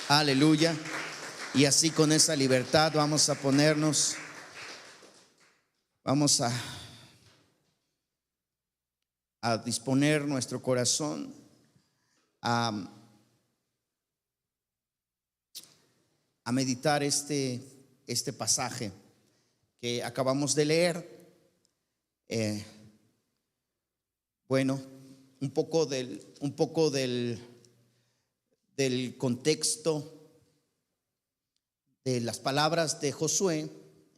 Aleluya. Y así con esa libertad vamos a ponernos, vamos a disponer nuestro corazón a meditar este pasaje que acabamos de leer. Bueno, un poco del contexto de las palabras de Josué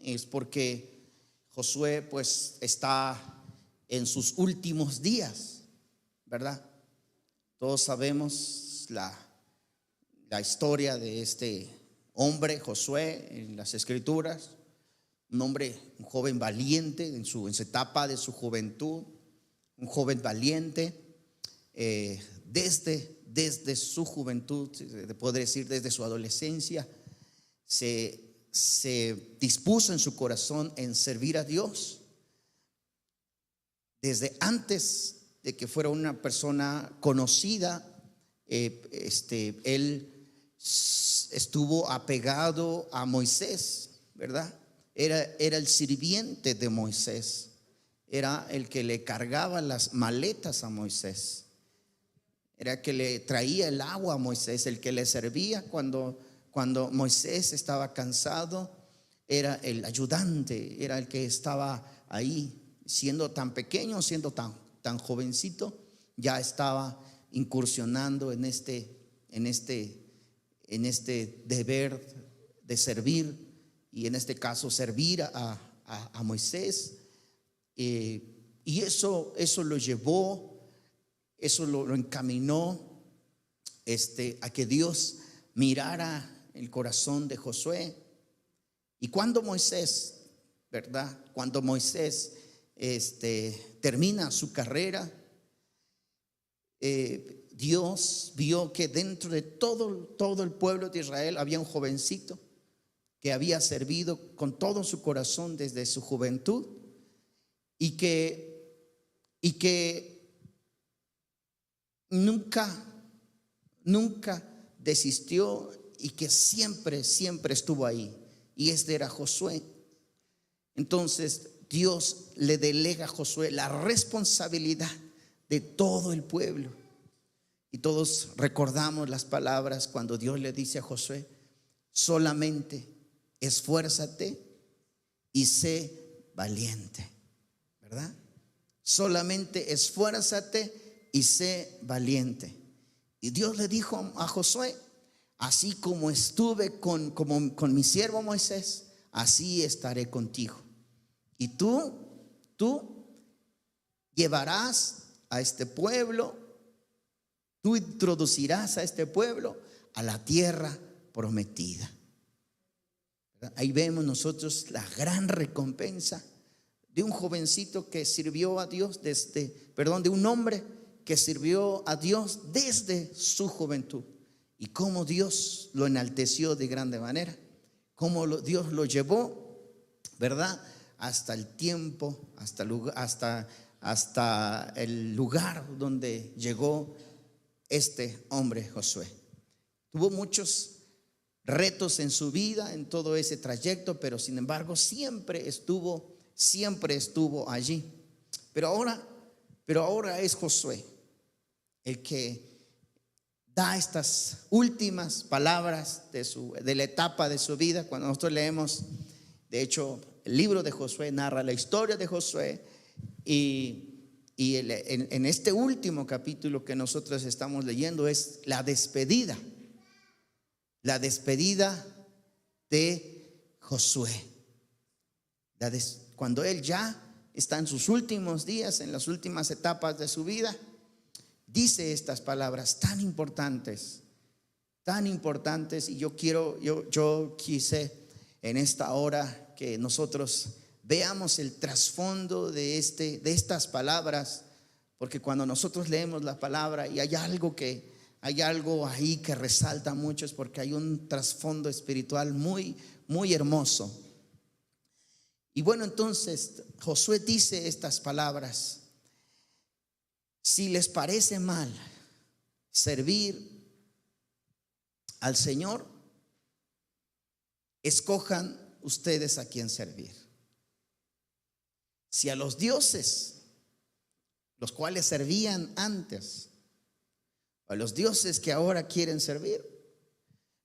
es porque Josué pues está en sus últimos días, ¿verdad? Todos sabemos la historia de este hombre Josué en las Escrituras, un joven valiente en su etapa de su juventud, un joven valiente desde su juventud, podría decir desde su adolescencia, se dispuso en su corazón en servir a Dios. Desde antes de que fuera una persona conocida, él estuvo apegado a Moisés, ¿verdad? Era el sirviente de Moisés, era el que le cargaba las maletas a Moisés, era el que le traía el agua a Moisés, el que le servía cuando Moisés estaba cansado, era el ayudante, era el que estaba ahí, siendo tan pequeño, siendo tan jovencito, ya estaba incursionando en este deber de servir, y en este caso servir a Moisés. Y eso lo llevó, eso lo encaminó a que Dios mirara el corazón de Josué. Y cuando Moisés, ¿verdad? Cuando Moisés termina su carrera, Dios vio que dentro de todo el pueblo de Israel había un jovencito que había servido con todo su corazón desde su juventud, y que nunca desistió, y que siempre estuvo ahí, y este era Josué. Entonces Dios le delega a Josué la responsabilidad de todo el pueblo. Y todos recordamos las palabras cuando Dios le dice a Josué: solamente esfuérzate y sé valiente, ¿verdad? Solamente esfuérzate y sé valiente. Y Dios le dijo a Josué: así como estuve con mi siervo Moisés, así estaré contigo. Y tú llevarás a este pueblo, tú introducirás a este pueblo a la tierra prometida. Ahí vemos nosotros la gran recompensa de un jovencito que sirvió a Dios de un hombre que sirvió a Dios desde su juventud, y cómo Dios lo enalteció de grande manera, cómo Dios lo llevó, ¿verdad?, hasta el tiempo, hasta el lugar donde llegó este hombre Josué. Tuvo muchos retos en su vida, en todo ese trayecto, pero sin embargo siempre estuvo allí. Pero ahora es Josué el que da estas últimas palabras de la etapa de su vida. Cuando nosotros leemos, de hecho, el libro de Josué narra la historia de Josué, y en este último capítulo que nosotros estamos leyendo es la despedida de Josué. Cuando él ya está en sus últimos días, en las últimas etapas de su vida, dice estas palabras tan importantes, y yo quise en esta hora que nosotros veamos el trasfondo de estas palabras, porque cuando nosotros leemos la palabra y hay algo ahí que resalta mucho, es porque hay un trasfondo espiritual muy, muy hermoso. Y bueno, entonces Josué dice estas palabras: si les parece mal servir al Señor, escojan ustedes a quién servir. Si a los dioses, los cuales servían antes, o a los dioses que ahora quieren servir,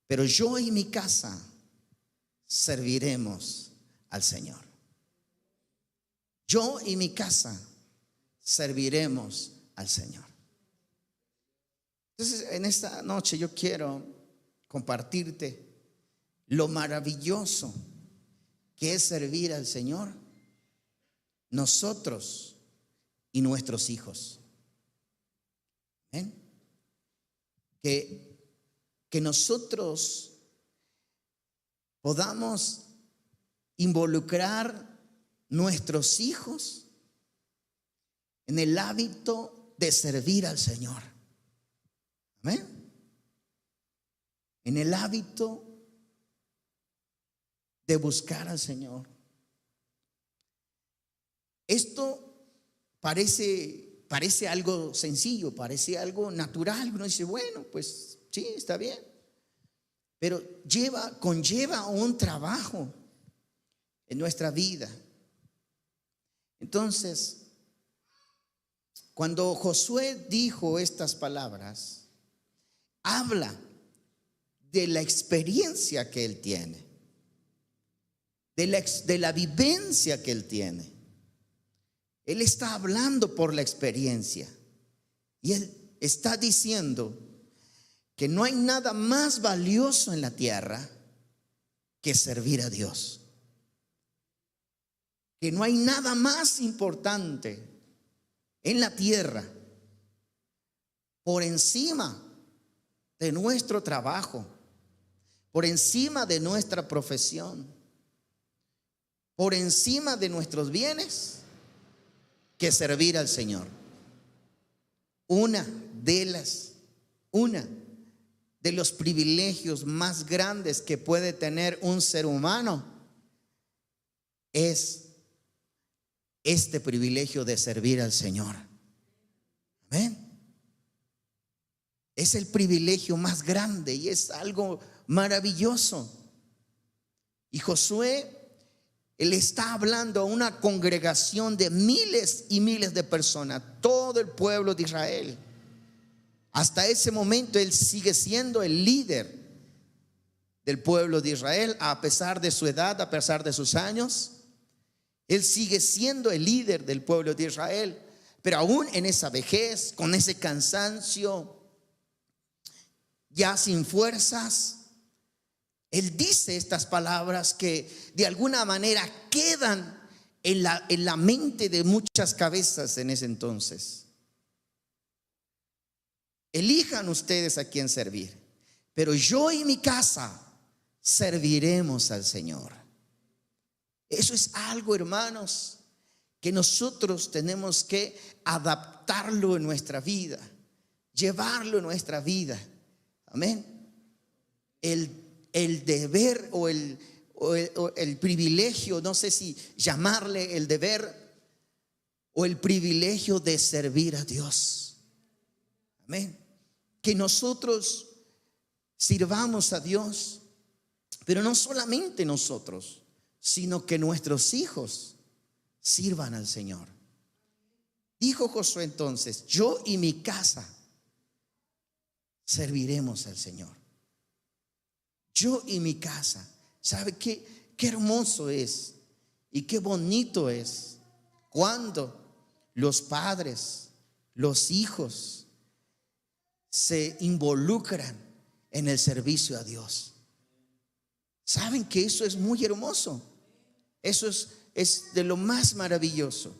pero yo y mi casa serviremos al Señor. Yo y mi casa serviremos al Señor. Entonces, en esta noche yo quiero compartirte lo maravilloso que es servir al Señor, nosotros y nuestros hijos. ¿Ven? Que nosotros podamos involucrar nuestros hijos en el hábito de servir al Señor. Amén. En el hábito de buscar al Señor. Esto parece algo sencillo, parece algo natural. Uno dice, bueno, pues sí, está bien. Pero conlleva un trabajo en nuestra vida. Entonces, cuando Josué dijo estas palabras, habla de la experiencia que él tiene, de la vivencia que él tiene. Él está hablando por la experiencia y él está diciendo que no hay nada más valioso en la tierra que servir a Dios. Que no hay nada más importante en la tierra por encima de nuestro trabajo, por encima de nuestra profesión, por encima de nuestros bienes, que servir al Señor. Una de los privilegios más grandes que puede tener un ser humano es este privilegio de servir al Señor. Amén. Es el privilegio más grande y es algo maravilloso. Y Josué, él está hablando a una congregación de miles y miles de personas, todo el pueblo de Israel. Hasta ese momento él sigue siendo el líder del pueblo de Israel, a pesar de su edad, a pesar de sus años. Él sigue siendo el líder del pueblo de Israel, pero aún en esa vejez, con ese cansancio, ya sin fuerzas, él dice estas palabras que de alguna manera quedan en la mente de muchas cabezas en ese entonces. Elijan ustedes a quién servir, pero yo y mi casa serviremos al Señor. Eso es algo, hermanos, que nosotros tenemos que adaptarlo en nuestra vida, llevarlo en nuestra vida. Amén. El deber o el privilegio, no sé si llamarle el deber o el privilegio de servir a Dios. Amén. Que nosotros sirvamos a Dios, pero no solamente nosotros, sino que nuestros hijos sirvan al Señor. Dijo Josué entonces, yo y mi casa serviremos al Señor. Yo y mi casa. ¿Sabe qué hermoso es y qué bonito es cuando los padres, los hijos se involucran en el servicio a Dios? ¿Saben que eso es muy hermoso? Eso es de lo más maravilloso.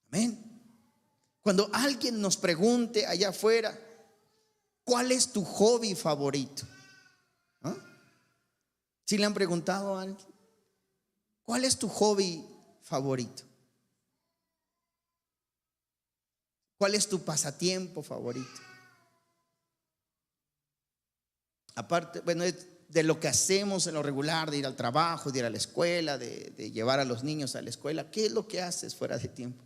Amén. Cuando alguien nos pregunte allá afuera, ¿cuál es tu hobby favorito? ¿Ah? ¿Sí le han preguntado a alguien? ¿Cuál es tu hobby favorito? ¿Cuál es tu pasatiempo favorito? Aparte, bueno, de lo que hacemos en lo regular, de ir al trabajo, de ir a la escuela, de llevar a los niños a la escuela, ¿qué es lo que haces fuera de tiempo?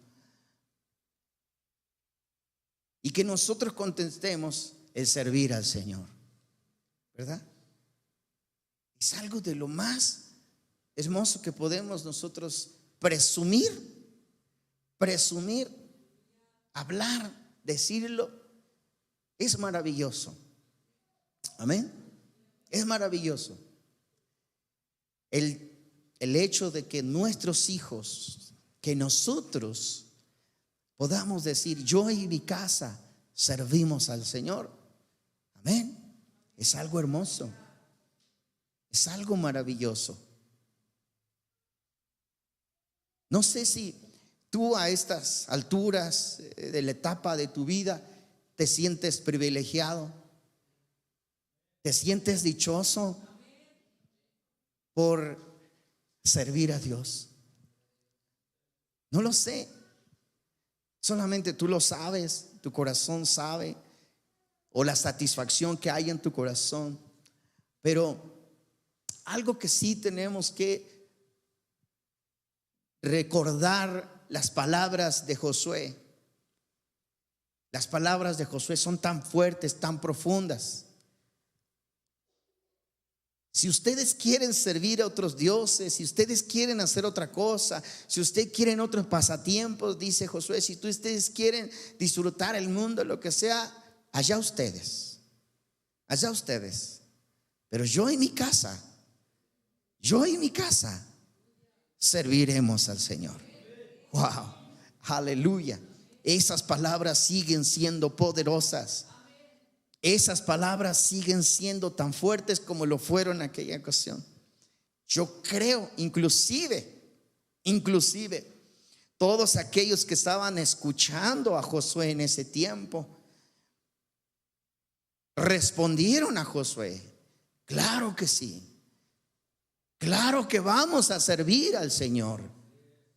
Y que nosotros contestemos el servir al Señor, ¿verdad? Es algo de lo más hermoso que podemos nosotros presumir, hablar, decirlo. Es maravilloso. Amén. Es maravilloso. El hecho de que nuestros hijos, que nosotros podamos decir: yo y mi casa servimos al Señor. Amén. Es algo hermoso. Es algo maravilloso. No sé si tú a estas alturas de la etapa de tu vida te sientes privilegiado, te sientes dichoso por servir a Dios. No lo sé. Solamente tú lo sabes, tu corazón sabe, o la satisfacción que hay en tu corazón. Pero algo que sí tenemos que recordar, las palabras de Josué. Las palabras de Josué son tan fuertes, tan profundas. Si ustedes quieren servir a otros dioses, si ustedes quieren hacer otra cosa, si ustedes quieren otros pasatiempos, dice Josué, si ustedes quieren disfrutar el mundo, lo que sea, allá ustedes. Pero yo y mi casa serviremos al Señor. Wow, aleluya. Esas palabras siguen siendo poderosas. Esas palabras siguen siendo tan fuertes como lo fueron en aquella ocasión. Yo creo, inclusive, todos aquellos que estaban escuchando a Josué en ese tiempo respondieron a Josué: claro que sí, claro que vamos a servir al Señor,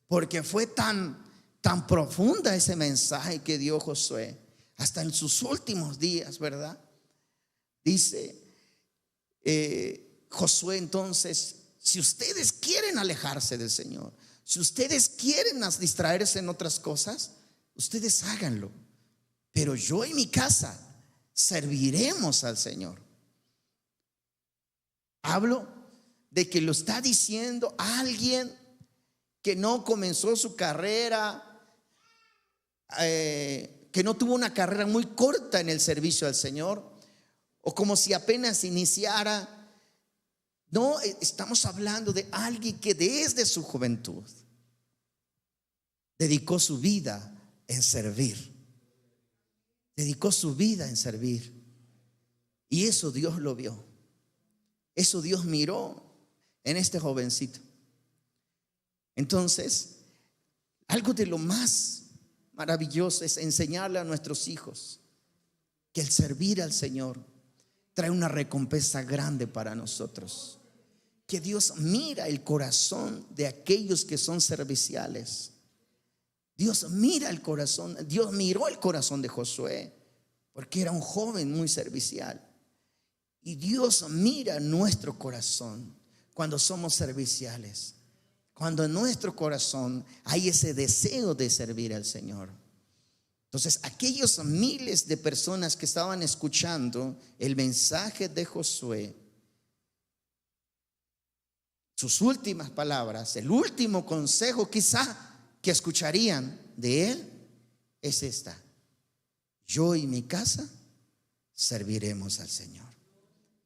porque fue tan profunda ese mensaje que dio Josué. Hasta en sus últimos días, ¿verdad? Dice Josué entonces: si ustedes quieren alejarse del Señor, si ustedes quieren distraerse en otras cosas, ustedes háganlo. Pero yo y mi casa serviremos al Señor. Hablo de que lo está diciendo alguien que no comenzó su carrera, que no tuvo una carrera muy corta en el servicio al Señor, o como si apenas iniciara. No, estamos hablando de alguien que desde su juventud dedicó su vida en servir. Y eso Dios lo vio. Eso Dios miró en este jovencito. Entonces, algo de lo más maravilloso es enseñarle a nuestros hijos que el servir al Señor trae una recompensa grande para nosotros. Que Dios mira el corazón de aquellos que son serviciales. Dios mira el corazón. Dios miró el corazón de Josué, porque era un joven muy servicial. Y Dios mira nuestro corazón cuando somos serviciales, cuando en nuestro corazón hay ese deseo de servir al Señor. Entonces, aquellos miles de personas que estaban escuchando el mensaje de Josué, sus últimas palabras, el último consejo quizá que escucharían de él es esta: yo y mi casa serviremos al Señor.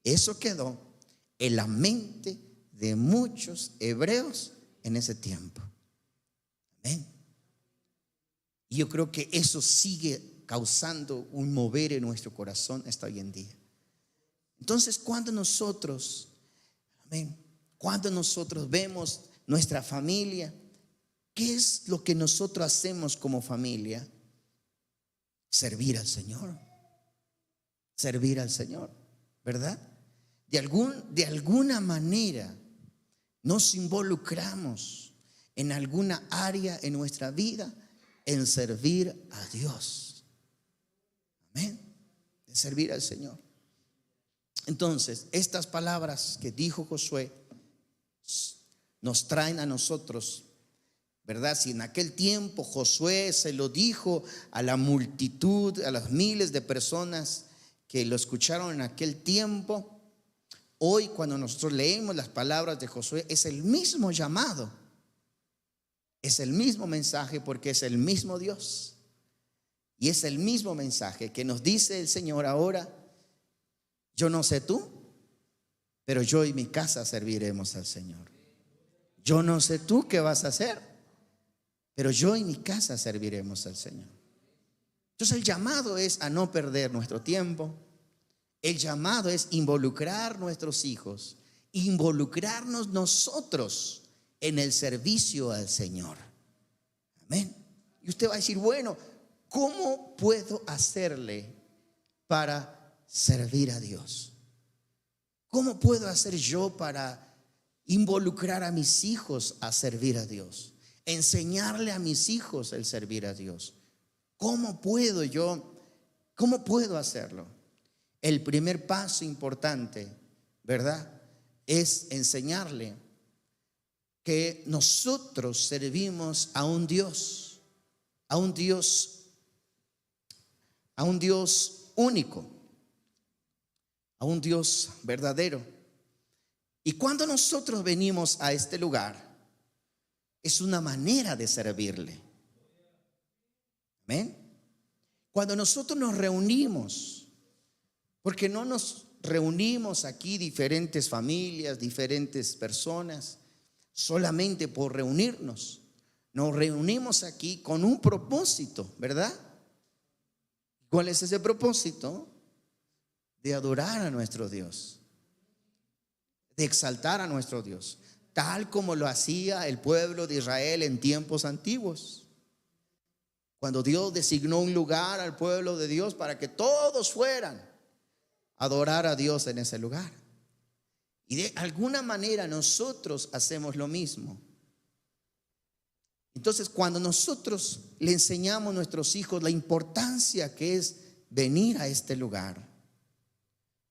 Eso quedó en la mente de muchos hebreos en ese tiempo. Amén. Y yo creo que eso sigue causando un mover en nuestro corazón hasta hoy en día. Entonces, cuando nosotros vemos nuestra familia, ¿qué es lo que nosotros hacemos como familia? Servir al Señor, ¿verdad? De alguna manera nos involucramos en alguna área en nuestra vida en servir a Dios. Amén. De servir al Señor. Entonces, estas palabras que dijo Josué nos traen a nosotros, ¿verdad? Si en aquel tiempo Josué se lo dijo a la multitud, a las miles de personas que lo escucharon en aquel tiempo, hoy cuando nosotros leemos las palabras de Josué, es el mismo llamado, es el mismo mensaje, porque es el mismo Dios. Y es el mismo mensaje que nos dice el Señor ahora: yo no sé tú, pero yo y mi casa serviremos al Señor. Yo no sé tú qué vas a hacer, pero yo y mi casa serviremos al Señor. Entonces el llamado es a no perder nuestro tiempo. El llamado es involucrar nuestros hijos, involucrarnos nosotros en el servicio al Señor. Amén. Y usted va a decir: bueno, ¿cómo puedo hacerle para servir a Dios? ¿Cómo puedo hacer yo para involucrar a mis hijos a servir a Dios? Enseñarle a mis hijos el servir a Dios. ¿Cómo puedo hacerlo? El primer paso importante, ¿verdad?, es enseñarle que nosotros servimos a un Dios único, a un Dios verdadero. Y cuando nosotros venimos a este lugar, es una manera de servirle. Amén. Cuando nosotros nos reunimos, porque no nos reunimos aquí diferentes familias, diferentes personas, solamente por reunirnos. Nos reunimos aquí con un propósito, ¿verdad? ¿Cuál es ese propósito? De adorar a nuestro Dios, de exaltar a nuestro Dios, tal como lo hacía el pueblo de Israel en tiempos antiguos. Cuando Dios designó un lugar al pueblo de Dios para que todos fueran a adorar a Dios en ese lugar. Y de alguna manera nosotros hacemos lo mismo. Entonces, cuando nosotros le enseñamos a nuestros hijos la importancia que es venir a este lugar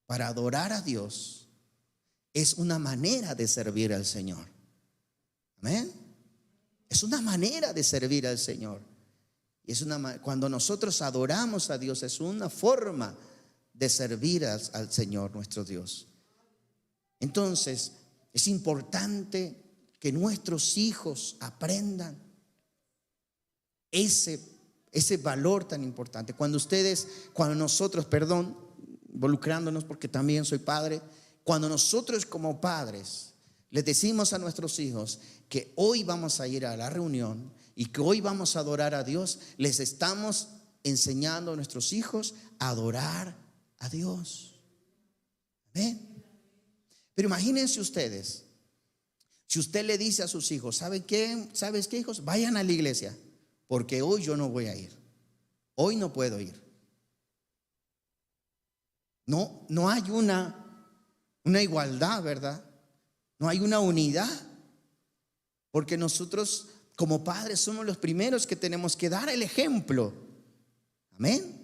para adorar a Dios, es una manera de servir al Señor. Amén. Es una manera de servir al Señor. Y cuando nosotros adoramos a Dios, es una forma de servir al Señor nuestro Dios. Entonces, es importante que nuestros hijos aprendan ese valor tan importante. Cuando nosotros, involucrándonos, porque también soy padre, cuando nosotros como padres les decimos a nuestros hijos que hoy vamos a ir a la reunión y que hoy vamos a adorar a Dios, les estamos enseñando a nuestros hijos a adorar a Dios. ¿Ven? Pero imagínense ustedes, si usted le dice a sus hijos: ¿sabes qué, hijos? Vayan a la iglesia, porque hoy yo no voy a ir. Hoy no puedo ir. No hay una igualdad, ¿verdad? No hay una unidad. Porque nosotros como padres somos los primeros que tenemos que dar el ejemplo, amén,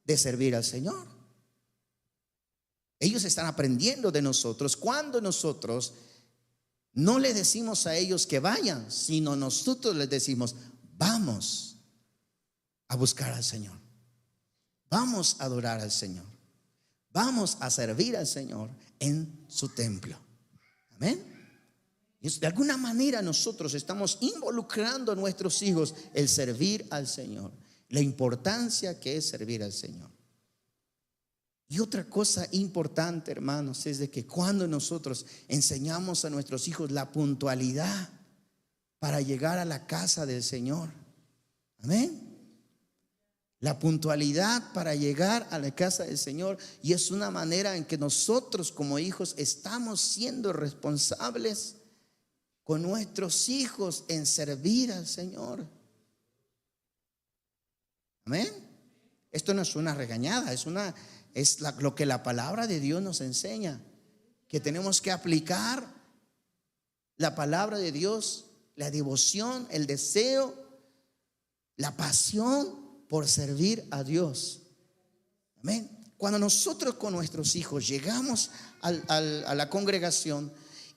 de servir al Señor. Ellos están aprendiendo de nosotros cuando nosotros no les decimos a ellos que vayan, sino nosotros les decimos: vamos a buscar al Señor, vamos a adorar al Señor, vamos a servir al Señor en su templo. Amén. De alguna manera nosotros estamos involucrando a nuestros hijos el servir al Señor, la importancia que es servir al Señor. Y otra cosa importante, hermanos, es de que cuando nosotros enseñamos a nuestros hijos la puntualidad para llegar a la casa del Señor, amén, la puntualidad para llegar a la casa del Señor, y es una manera en que nosotros como hijos estamos siendo responsables con nuestros hijos en servir al Señor. Amén. Esto no es una regañada, lo que la palabra de Dios nos enseña, que tenemos que aplicar la palabra de Dios, la devoción, el deseo, la pasión por servir a Dios. Amén. Cuando nosotros con nuestros hijos llegamos a la congregación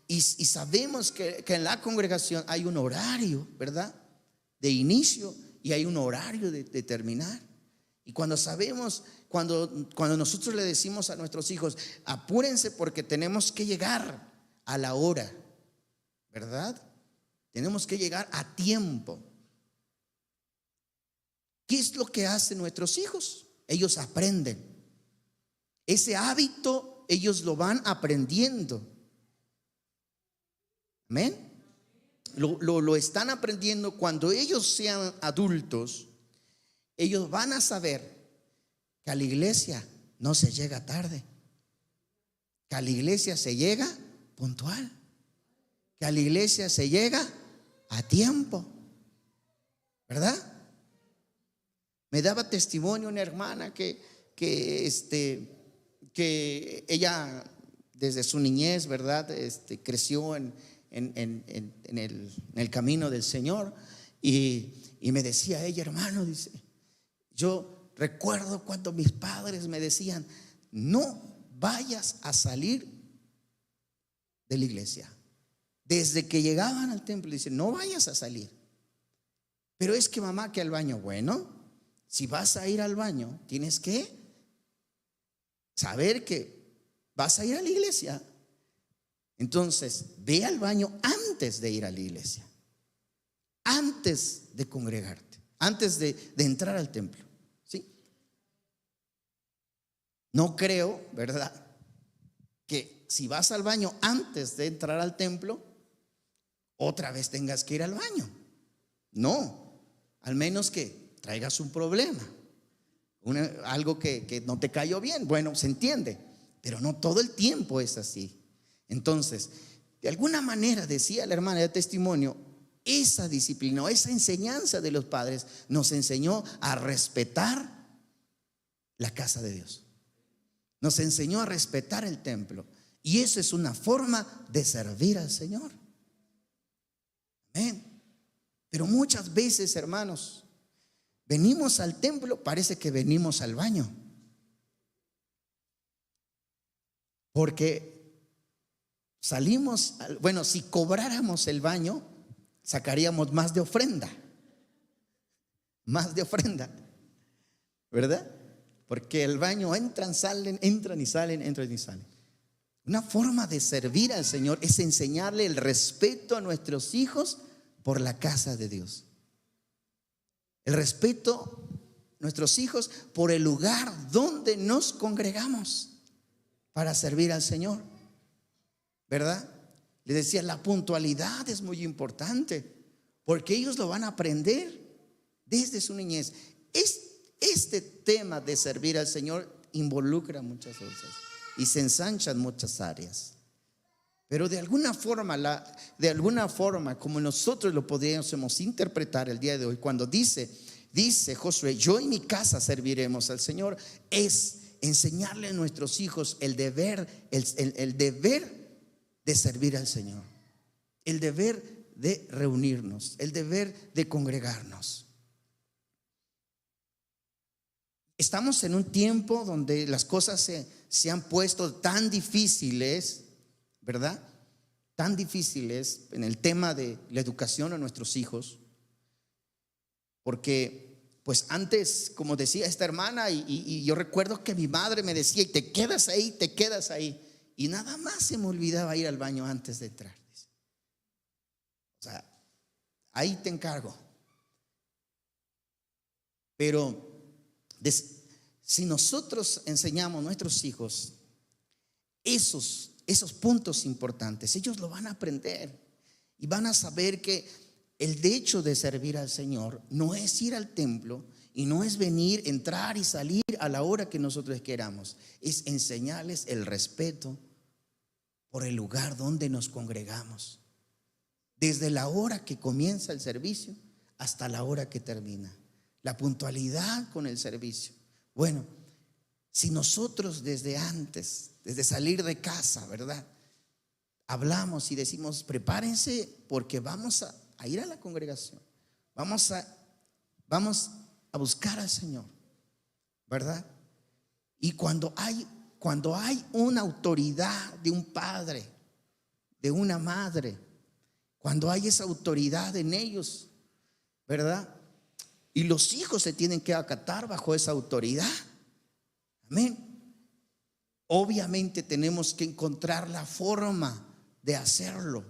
y sabemos que en la congregación hay un horario, ¿verdad?, de inicio, y hay un horario de terminar. Y cuando cuando nosotros le decimos a nuestros hijos, apúrense porque tenemos que llegar a la hora, ¿verdad? Tenemos que llegar a tiempo. ¿Qué es lo que hacen nuestros hijos? Ellos aprenden. Ese hábito ellos lo van aprendiendo. Amén. Lo están aprendiendo. Cuando ellos sean adultos, ellos van a saber que a la iglesia no se llega tarde, que a la iglesia se llega puntual, que a la iglesia se llega a tiempo, ¿verdad? Me daba testimonio una hermana que ella desde su niñez, ¿verdad? Creció en el camino del Señor, y me decía ella, hermano, dice, yo recuerdo cuando mis padres me decían, no vayas a salir de la iglesia. Desde que llegaban al templo, dicen, no vayas a salir. Pero es que mamá, que al baño, bueno, si vas a ir al baño, tienes que saber que vas a ir a la iglesia. Entonces, ve al baño antes de ir a la iglesia, antes de congregarte, antes de entrar al templo, ¿sí? No creo, ¿verdad?, que si vas al baño antes de entrar al templo, otra vez tengas que ir al baño. No, al menos que traigas un problema, algo que no te cayó bien. Bueno, se entiende, pero no todo el tiempo es así. Entonces, de alguna manera, decía la hermana de testimonio, esa disciplina, esa enseñanza de los padres nos enseñó a respetar la casa de Dios, nos enseñó a respetar el templo, y eso es una forma de servir al Señor. Amén. Pero muchas veces, hermanos, venimos al templo, parece que venimos al baño, porque salimos, bueno, si cobráramos el baño, sacaríamos más de ofrenda, ¿verdad? Porque el baño entran, salen, entran y salen, entran y salen. Una forma de servir al Señor es enseñarle el respeto a nuestros hijos por la casa de Dios. El respeto a nuestros hijos por el lugar donde nos congregamos para servir al Señor, ¿verdad? Les decía, la puntualidad es muy importante, porque ellos lo van a aprender desde su niñez. Este tema de servir al Señor involucra muchas cosas y se ensanchan muchas áreas. Pero de alguna forma, como nosotros lo podríamos interpretar el día de hoy, cuando dice Josué, yo y mi casa serviremos al Señor, es enseñarle a nuestros hijos el deber de servir al Señor, el deber de reunirnos, el deber de congregarnos. Estamos en un tiempo donde las cosas se han puesto tan difíciles, ¿verdad? Tan difíciles en el tema de la educación a nuestros hijos, porque pues antes, como decía esta hermana, y yo recuerdo que mi madre me decía, y te quedas ahí, y nada más se me olvidaba ir al baño antes de entrar. O sea, ahí te encargo. Pero si nosotros enseñamos a nuestros hijos esos puntos importantes, ellos lo van a aprender y van a saber que el hecho de servir al Señor no es ir al templo y no es venir, entrar y salir a la hora que nosotros queramos, es enseñarles el respeto por el lugar donde nos congregamos, desde la hora que comienza el servicio hasta la hora que termina, la puntualidad con el servicio. Bueno, si nosotros desde antes, desde salir de casa, ¿verdad?, hablamos y decimos, prepárense porque vamos a ir a la congregación, vamos a buscar al Señor, ¿verdad? Y cuando hay una autoridad de un padre, de una madre, cuando hay esa autoridad en ellos, ¿verdad?, y los hijos se tienen que acatar bajo esa autoridad, Amén. Obviamente tenemos que encontrar la forma de hacerlo,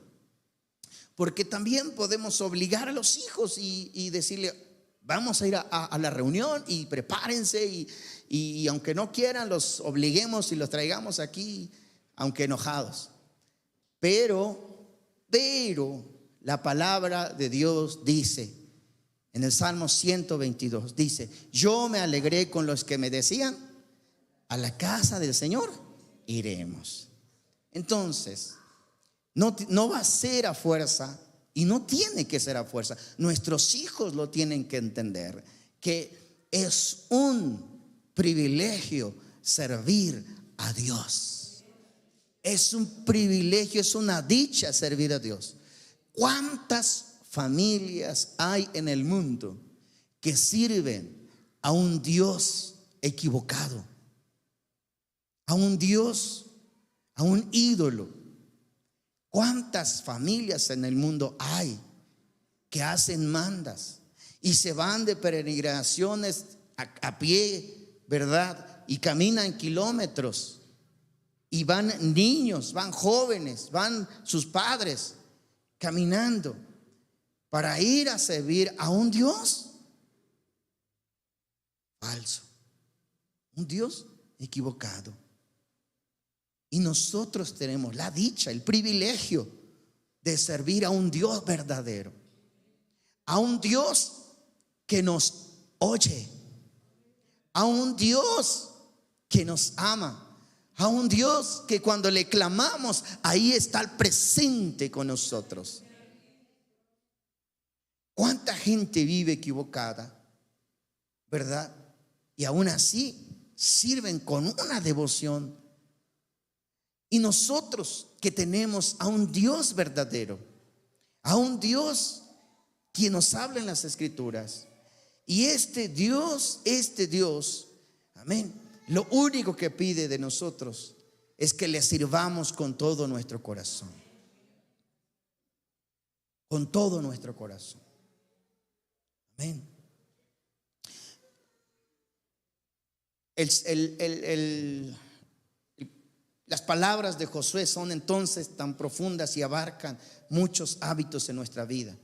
porque también podemos obligar a los hijos y decirle: vamos a ir a la reunión y prepárense, y aunque no quieran, los obliguemos y los traigamos aquí, aunque enojados. Pero la palabra de Dios dice en el Salmo 122, dice: yo me alegré con los que me decían, a la casa del Señor iremos. Entonces, no va a ser a fuerza, y no tiene que ser a fuerza. Nuestros hijos lo tienen que entender, que es un privilegio servir a Dios. Es un privilegio, es una dicha servir a Dios. ¿Cuántas familias hay en el mundo que sirven a un Dios equivocado, a un Dios, a un ídolo? ¿Cuántas familias en el mundo hay que hacen mandas y se van de peregrinaciones a pie, ¿verdad? Y caminan kilómetros, y van niños, van jóvenes, van sus padres caminando para ir a servir a un Dios falso, un Dios equivocado. Y nosotros tenemos la dicha, el privilegio de servir a un Dios verdadero, a un Dios que nos oye, a un Dios que nos ama, a un Dios que cuando le clamamos, ahí está el presente con nosotros. ¿Cuánta gente vive equivocada, verdad? Y aún así sirven con una devoción. Y nosotros que tenemos a un Dios verdadero, a un Dios quien nos habla en las Escrituras, y este Dios, amén, lo único que pide de nosotros es que le sirvamos con todo nuestro corazón, con todo nuestro corazón. Amén. Las palabras de Josué son entonces tan profundas y abarcan muchos hábitos en nuestra vida.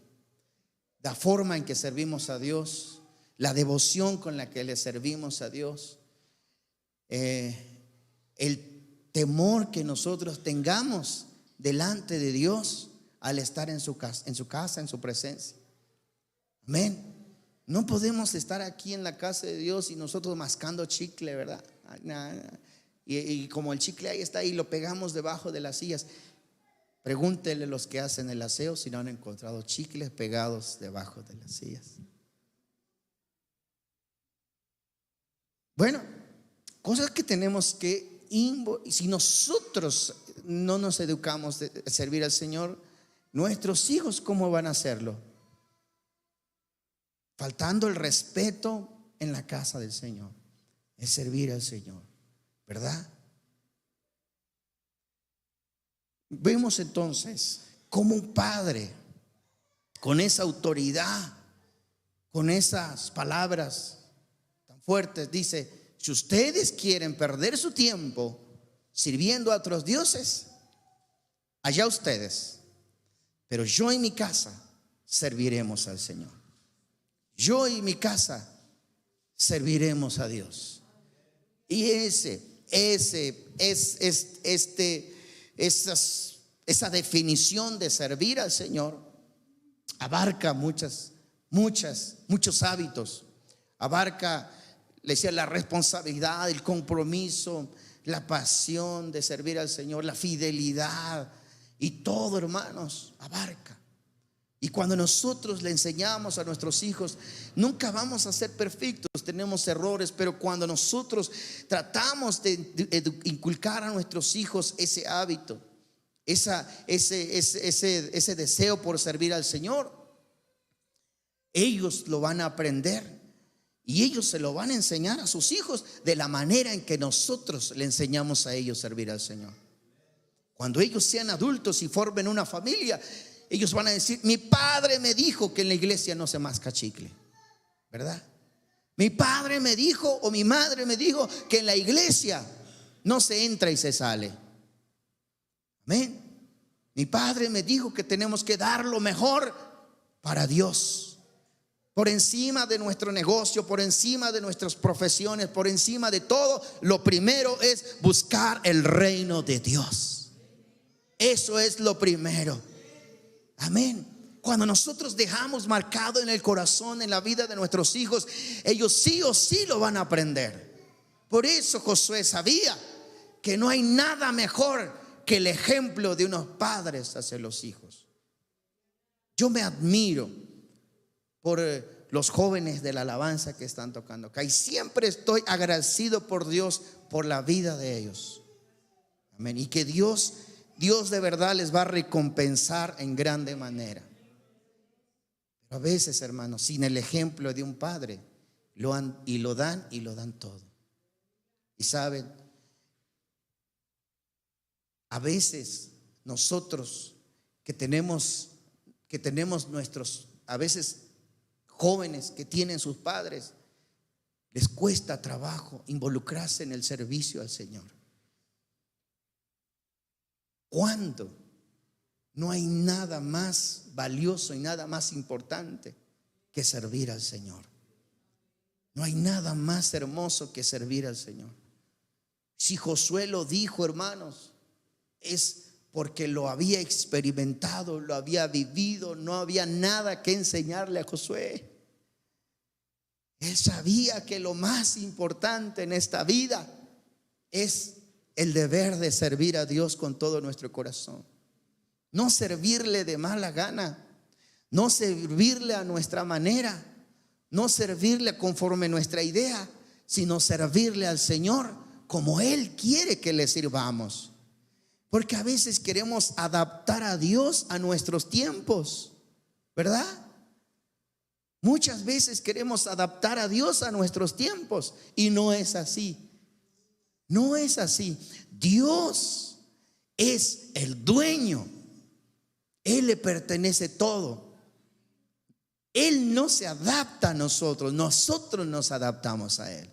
La forma en que servimos a Dios, la devoción con la que le servimos a Dios, el temor que nosotros tengamos delante de Dios al estar en su casa, en su presencia. Amén. No podemos estar aquí en la casa de Dios y nosotros mascando chicle, ¿verdad? Y como el chicle ahí está, y lo pegamos debajo de las sillas. Pregúntenle a los que hacen el aseo si no han encontrado chicles pegados debajo de las sillas. Bueno, cosas que tenemos que, si nosotros no nos educamos de servir al Señor, nuestros hijos, ¿cómo van a hacerlo? Faltando el respeto en la casa del Señor. Es servir al Señor, ¿verdad? Vemos entonces como un padre, con esa autoridad, con esas palabras tan fuertes, dice: si ustedes quieren perder su tiempo sirviendo a otros dioses, allá ustedes, pero yo y mi casa serviremos al Señor. Yo y mi casa serviremos a Dios. Y esa definición de servir al Señor abarca muchos hábitos. Abarca, le decía, la responsabilidad, el compromiso, la pasión de servir al Señor, la fidelidad, y todo, hermanos, abarca. Y cuando nosotros le enseñamos a nuestros hijos, nunca vamos a ser perfectos, tenemos errores, pero cuando nosotros tratamos de inculcar a nuestros hijos ese hábito, ese deseo por servir al Señor, ellos lo van a aprender y ellos se lo van a enseñar a sus hijos de la manera en que nosotros le enseñamos a ellos servir al Señor. Cuando ellos sean adultos y formen una familia, ellos van a decir: mi padre me dijo que en la iglesia no se masca chicle, ¿verdad? Mi padre me dijo o mi madre me dijo que en la iglesia no se entra y se sale. Amén. Mi padre me dijo que tenemos que dar lo mejor para Dios, por encima de nuestro negocio, por encima de nuestras profesiones, por encima de todo. Lo primero es buscar el reino de Dios. Eso es lo primero. Amén. Cuando nosotros dejamos marcado en el corazón, en la vida de nuestros hijos, ellos sí o sí lo van a aprender. Por eso Josué sabía que no hay nada mejor que el ejemplo de unos padres hacia los hijos. Yo me admiro por los jóvenes de la alabanza que están tocando acá, y siempre estoy agradecido por Dios por la vida de ellos. Amén. Y que Dios de verdad les va a recompensar en grande manera. Pero a veces, hermanos, sin el ejemplo de un padre, lo dan todo. Y saben, a veces nosotros que tenemos nuestros, a veces jóvenes que tienen sus padres, les cuesta trabajo involucrarse en el servicio al Señor. ¿Cuándo? No hay nada más valioso y nada más importante que servir al Señor. No hay nada más hermoso que servir al Señor. Si Josué lo dijo, hermanos, es porque lo había experimentado, lo había vivido. No había nada que enseñarle a Josué. Él sabía que lo más importante en esta vida es el deber de servir a Dios con todo nuestro corazón. No servirle de mala gana, no servirle a nuestra manera, no servirle conforme a nuestra idea, sino servirle al Señor como Él quiere que le sirvamos. Porque a veces queremos adaptar a Dios a nuestros tiempos, ¿verdad? Muchas veces queremos adaptar a Dios a nuestros tiempos, y no es así. No es así. Dios es el dueño. Él le pertenece todo. Él no se adapta a nosotros, nosotros nos adaptamos a Él.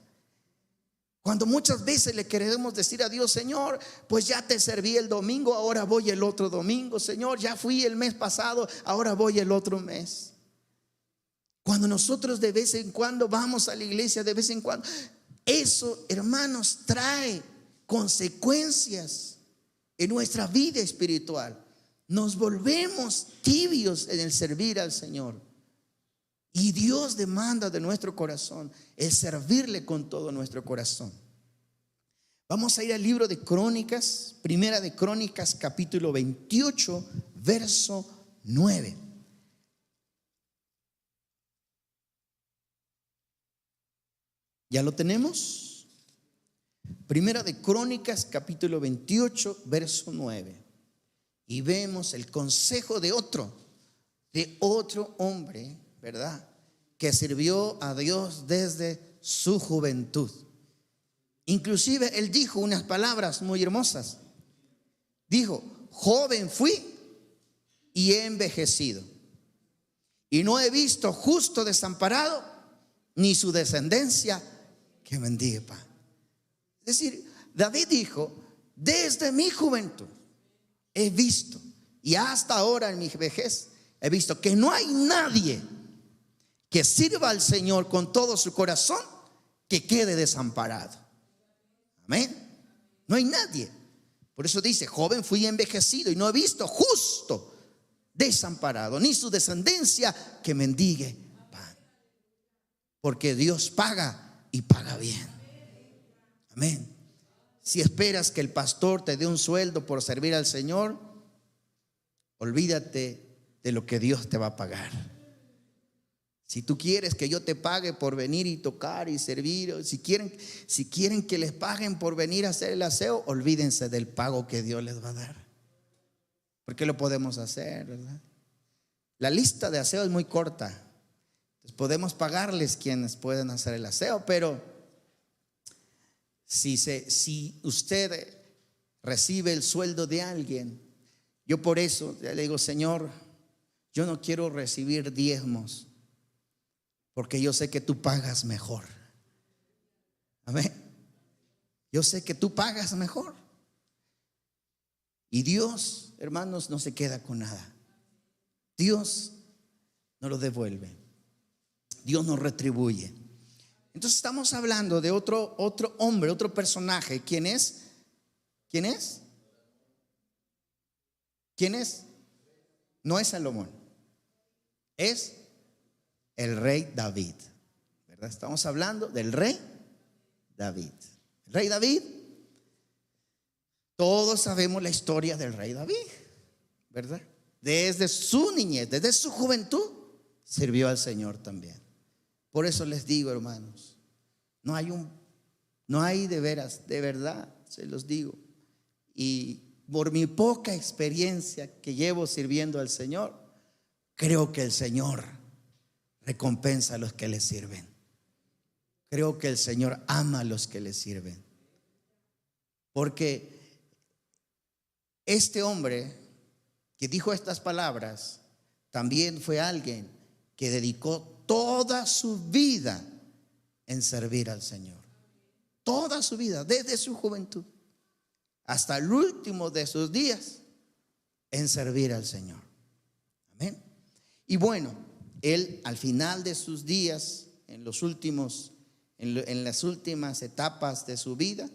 Cuando muchas veces le queremos decir a Dios: Señor, pues ya te serví el domingo, ahora voy el otro domingo. Señor, ya fui el mes pasado, ahora voy el otro mes. Cuando nosotros de vez en cuando vamos a la iglesia, de vez en cuando, eso, hermanos, trae consecuencias en nuestra vida espiritual. Nos volvemos tibios en el servir al Señor. Y Dios demanda de nuestro corazón el servirle con todo nuestro corazón. Vamos a ir al libro de Crónicas, Primera de Crónicas, capítulo 28, verso 9. ¿Ya lo tenemos? Primera de Crónicas, capítulo 28, verso 9. Y vemos el consejo de otro hombre, ¿verdad?, que sirvió a Dios desde su juventud. Inclusive él dijo unas palabras muy hermosas. Dijo: joven fui y he envejecido, y no he visto justo desamparado, ni su descendencia que mendigue pan. Es decir, David dijo: desde mi juventud he visto, y hasta ahora en mi vejez he visto, que no hay nadie que sirva al Señor con todo su corazón que quede desamparado. Amén. No hay nadie. Por eso dice: joven fui envejecido y no he visto justo desamparado, ni su descendencia que mendigue pan. Porque Dios paga y paga bien. Amén. Si esperas que el pastor te dé un sueldo por servir al Señor, olvídate de lo que Dios te va a pagar. Si tú quieres que yo te pague por venir y tocar y servir, si quieren que les paguen por venir a hacer el aseo, olvídense del pago que Dios les va a dar. Porque lo podemos hacer, ¿verdad? La lista de aseo es muy corta. Entonces podemos pagarles quienes pueden hacer el aseo, pero si usted recibe el sueldo de alguien, yo por eso le digo: Señor, yo no quiero recibir diezmos, porque yo sé que tú pagas mejor. Amén. Yo sé que tú pagas mejor. Y Dios, hermanos, no se queda con nada. Dios nos lo devuelve. Dios nos retribuye. Entonces estamos hablando de otro hombre, otro personaje. ¿Quién es? ¿Quién es? ¿Quién es? No es Salomón. Es el rey David, ¿verdad? Estamos hablando del rey David. El rey David, todos sabemos la historia del rey David, ¿verdad? Desde su niñez, desde su juventud, sirvió al Señor también. Por eso les digo, hermanos, no hay de veras, de verdad, se los digo. Y por mi poca experiencia que llevo sirviendo al Señor, creo que el Señor recompensa a los que le sirven. Creo que el Señor ama a los que le sirven. Porque este hombre que dijo estas palabras también fue alguien que dedicó toda su vida en servir al Señor. Toda su vida, desde su juventud hasta el último de sus días, en servir al Señor. Amén. Y bueno, él al final de sus días, en las últimas etapas de su vida,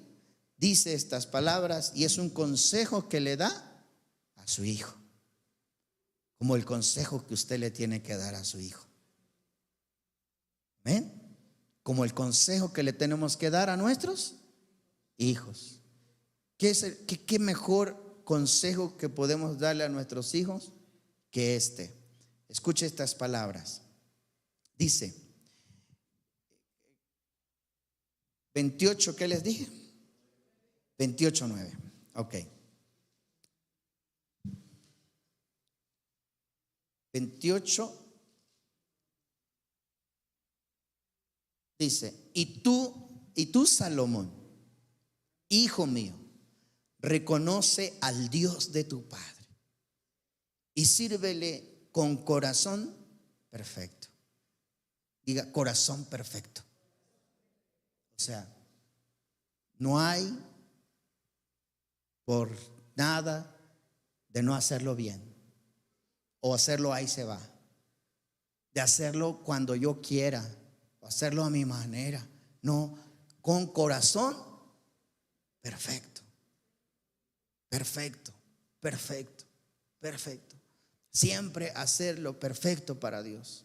dice estas palabras, y es un consejo que le da a su hijo, como el consejo que usted le tiene que dar a su hijo. Amén. Como el consejo que le tenemos que dar a nuestros hijos. ¿Qué mejor consejo que podemos darle a nuestros hijos que este? Escuche estas palabras. Dice 28, ¿qué les dije? 28:9. Ok. 28 dice: y tú Salomón, hijo mío, reconoce al Dios de tu padre y sírvele con corazón perfecto. Diga, corazón perfecto. O sea, no hay por nada de no hacerlo bien, o hacerlo ahí se va, de hacerlo cuando yo quiera, o hacerlo a mi manera. No, con corazón perfecto. Perfecto, perfecto, perfecto. Siempre hacerlo perfecto para Dios.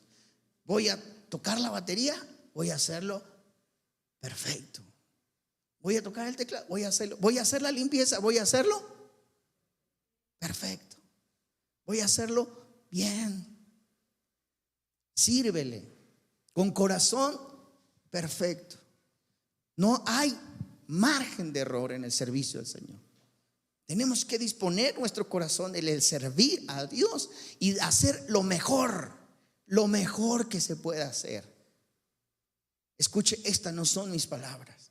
Voy a tocar la batería, voy a hacerlo perfecto. Voy a tocar el teclado, voy a hacerlo. Voy a hacer la limpieza, voy a hacerlo perfecto. Voy a hacerlo bien. Sírvele con corazón perfecto. No hay margen de error en el servicio del Señor. Tenemos que disponer nuestro corazón en el servir a Dios y hacer lo mejor que se pueda hacer. Escuche, estas no son mis palabras.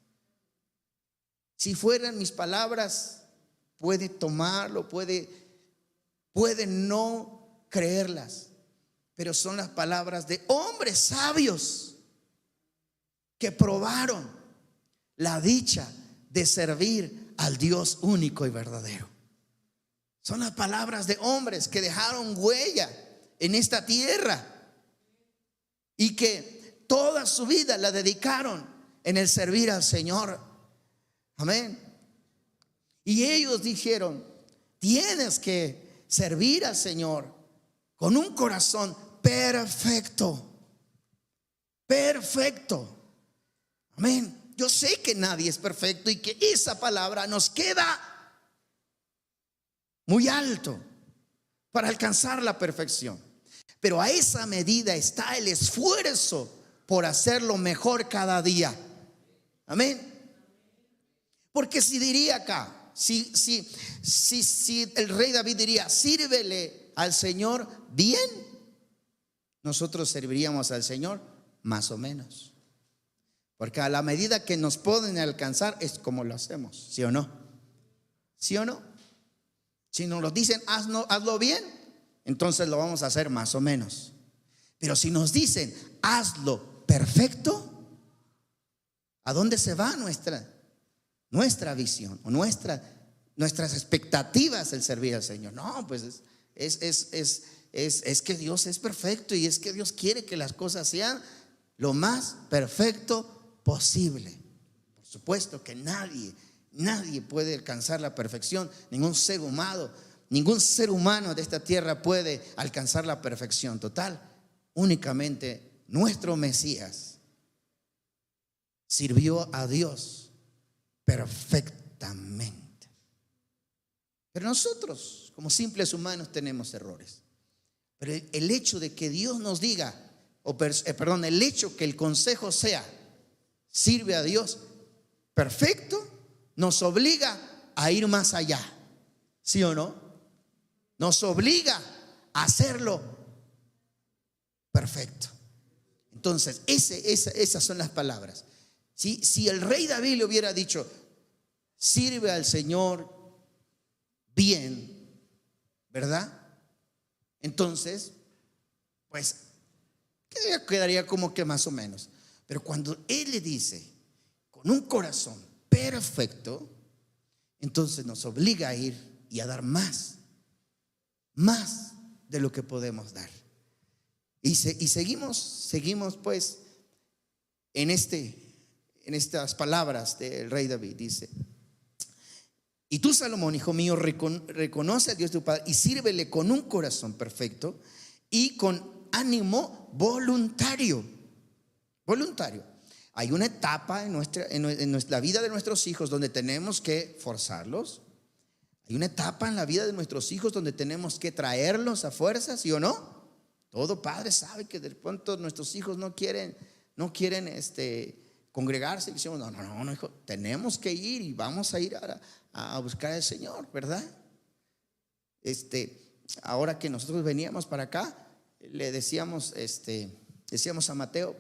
Si fueran mis palabras, puede tomarlo, puede no creerlas, pero son las palabras de hombres sabios que probaron la dicha de servir al Dios único y verdadero. Son las palabras de hombres que dejaron huella en esta tierra y que toda su vida la dedicaron en el servir al Señor. Amén. Y ellos dijeron: tienes que servir al Señor con un corazón perfecto. Perfecto. Amén. Yo sé que nadie es perfecto y que esa palabra nos queda muy alto para alcanzar la perfección. Pero a esa medida está el esfuerzo por hacerlo mejor cada día. Amén. Porque si diría acá, si el rey David diría: sírvele al Señor bien, nosotros serviríamos al Señor más o menos. Porque a la medida que nos pueden alcanzar es como lo hacemos, ¿sí o no? ¿Sí o no? Si nos lo dicen hazlo bien, entonces lo vamos a hacer más o menos. Pero si nos dicen hazlo perfecto, ¿a dónde se va nuestra visión o nuestras expectativas del servir al Señor? No, pues es que Dios es perfecto y es que Dios quiere que las cosas sean lo más perfecto posible. Por supuesto que nadie puede alcanzar la perfección. Ningún ser humano de esta tierra puede alcanzar la perfección total. Únicamente nuestro Mesías sirvió a Dios perfectamente. Pero nosotros, como simples humanos, tenemos errores. Pero el hecho de que Dios nos diga, el hecho que el consejo sea, sirve a Dios perfecto, nos obliga a ir más allá. ¿Sí o no? Nos obliga a hacerlo perfecto. Entonces, esas son las palabras. Si el rey David le hubiera dicho, sirve al Señor bien, ¿verdad? Entonces, pues quedaría como que más o menos. Pero cuando él le dice, con un corazón perfecto, entonces nos obliga a ir y a dar más de lo que podemos dar. Y seguimos pues en estas palabras del rey David. Dice: y tú, Salomón, hijo mío, reconoce a Dios tu Padre y sírvele con un corazón perfecto y con ánimo voluntario. Hay una etapa en la vida de nuestros hijos donde tenemos que forzarlos. Hay una etapa en la vida de nuestros hijos donde tenemos que traerlos a fuerza, ¿sí o no? Todo padre sabe que de pronto nuestros hijos no quieren congregarse. Y decimos, no, hijo, tenemos que ir y vamos a ir a buscar al Señor, ¿verdad? Ahora que nosotros veníamos para acá, le decíamos a Mateo,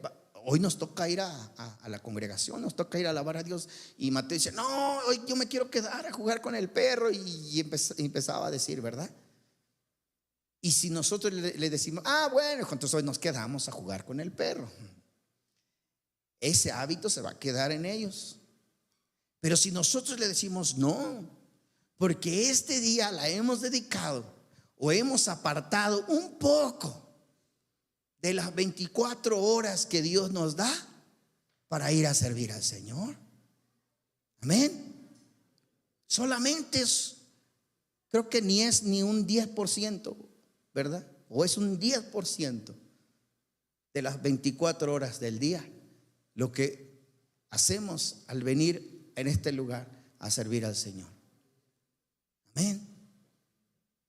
hoy nos toca ir a la congregación, nos toca ir a alabar a Dios. Y Mateo dice, no, hoy yo me quiero quedar a jugar con el perro. Y empezaba a decir, ¿verdad? Y si nosotros le decimos, bueno, entonces hoy nos quedamos a jugar con el perro, ese hábito se va a quedar en ellos. Pero si nosotros le decimos, no, porque este día la hemos dedicado o hemos apartado un poco de las 24 horas que Dios nos da para ir a servir al Señor. Amén. Solamente creo que ni un 10%, ¿verdad? O es un 10% de las 24 horas del día lo que hacemos al venir en este lugar a servir al Señor. Amén.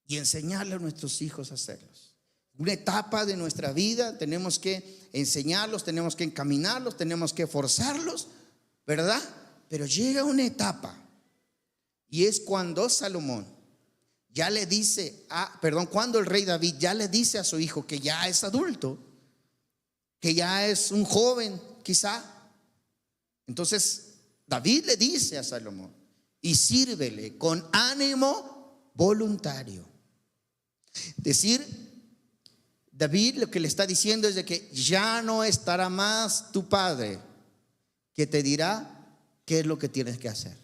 Y enseñarle a nuestros hijos a hacerlos. Una etapa de nuestra vida tenemos que enseñarlos, tenemos que encaminarlos, tenemos que forzarlos, ¿verdad? Pero llega una etapa, y es cuando Salomón ya le dice, cuando el rey David ya le dice a su hijo que ya es adulto, que ya es un joven quizá. Entonces David le dice a Salomón, y sírvele con ánimo voluntario. David lo que le está diciendo es de que ya no estará más tu padre que te dirá qué es lo que tienes que hacer,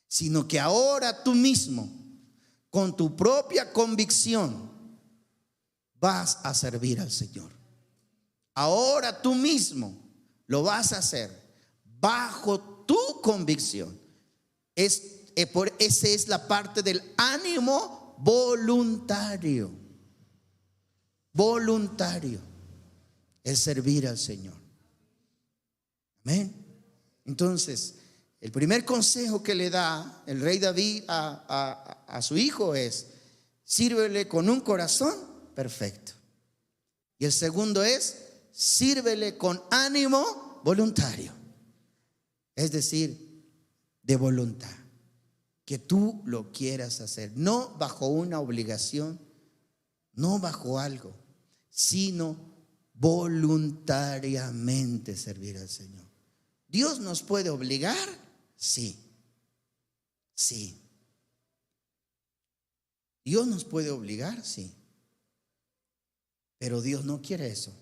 sino que ahora tú mismo, con tu propia convicción, vas a servir al Señor. Ahora tú mismo lo vas a hacer bajo tu convicción. Esa es la parte del ánimo voluntario. Voluntario, el servir al Señor. Amén. Entonces, el primer consejo que le da el rey David a su hijo es: sírvele con un corazón perfecto. Y el segundo es: sírvele con ánimo voluntario, es decir, de voluntad, que tú lo quieras hacer, no bajo una obligación, no bajo algo, sino voluntariamente servir al Señor. ¿Dios nos puede obligar? Sí. ¿Dios nos puede obligar? Sí. Pero Dios no quiere eso.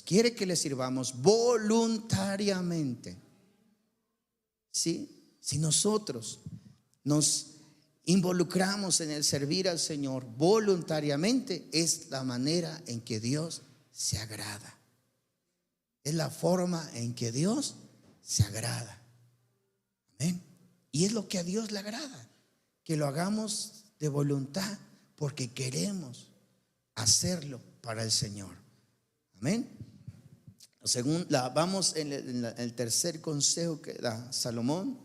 Quiere que le sirvamos voluntariamente. ¿Sí? Si nosotros nos involucramos en el servir al Señor voluntariamente, es la manera en que Dios se agrada. Es la forma en que Dios se agrada. Amén. Y es lo que a Dios le agrada, que lo hagamos de voluntad porque queremos hacerlo para el Señor. Amén. Vamos en el tercer consejo que da Salomón.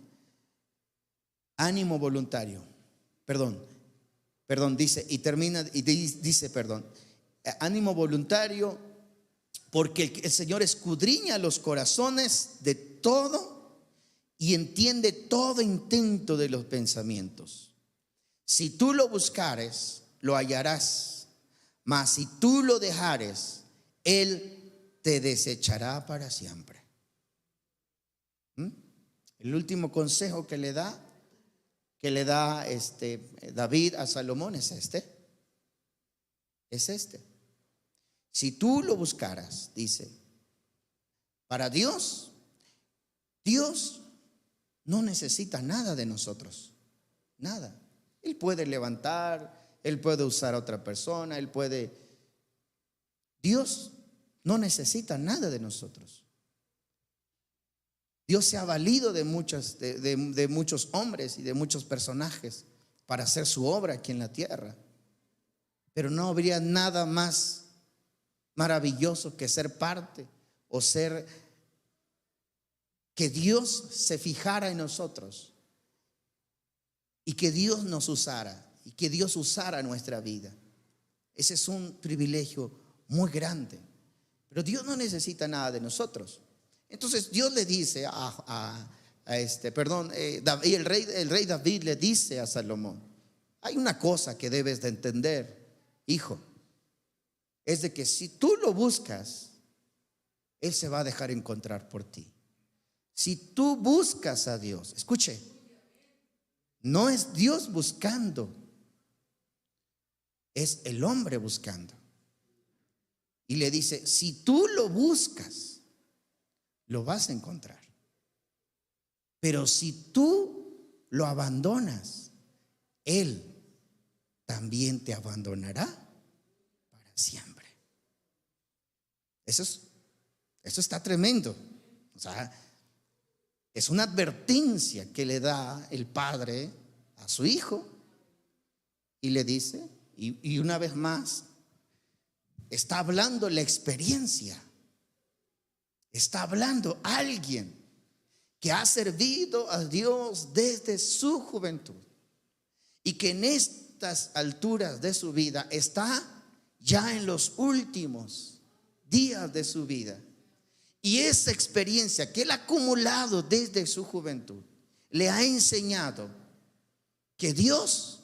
Ánimo voluntario. Perdón, dice, y termina, y dice, ánimo voluntario, porque el Señor escudriña los corazones de todo y entiende todo intento de los pensamientos. Si tú lo buscares, lo hallarás, mas si tú lo dejares, Él te desechará para siempre. El último consejo que le da David a Salomón es este. Si tú lo buscaras, dice, para Dios no necesita nada de nosotros, nada. Él puede levantar, Él puede usar a otra persona, Dios no necesita nada de nosotros. Dios se ha valido de muchos hombres y de muchos personajes para hacer su obra aquí en la tierra. Pero no habría nada más maravilloso que ser parte o que Dios se fijara en nosotros y que Dios nos usara y que Dios usara nuestra vida. Ese es un privilegio muy grande. Pero Dios no necesita nada de nosotros. Entonces Dios le dice el rey David le dice a Salomón: hay una cosa que debes de entender, hijo, es de que si tú lo buscas, Él se va a dejar encontrar por ti. Si tú buscas a Dios, escuche, no es Dios buscando, es el hombre buscando. Y le dice: si tú lo buscas, lo vas a encontrar. Pero si tú lo abandonas, Él también te abandonará para siempre. Eso está tremendo. O sea, es una advertencia que le da el padre a su hijo y le dice, y una vez más, está hablando la experiencia. Está hablando alguien que ha servido a Dios desde su juventud y que en estas alturas de su vida está ya en los últimos días de su vida. Y esa experiencia que él ha acumulado desde su juventud le ha enseñado que Dios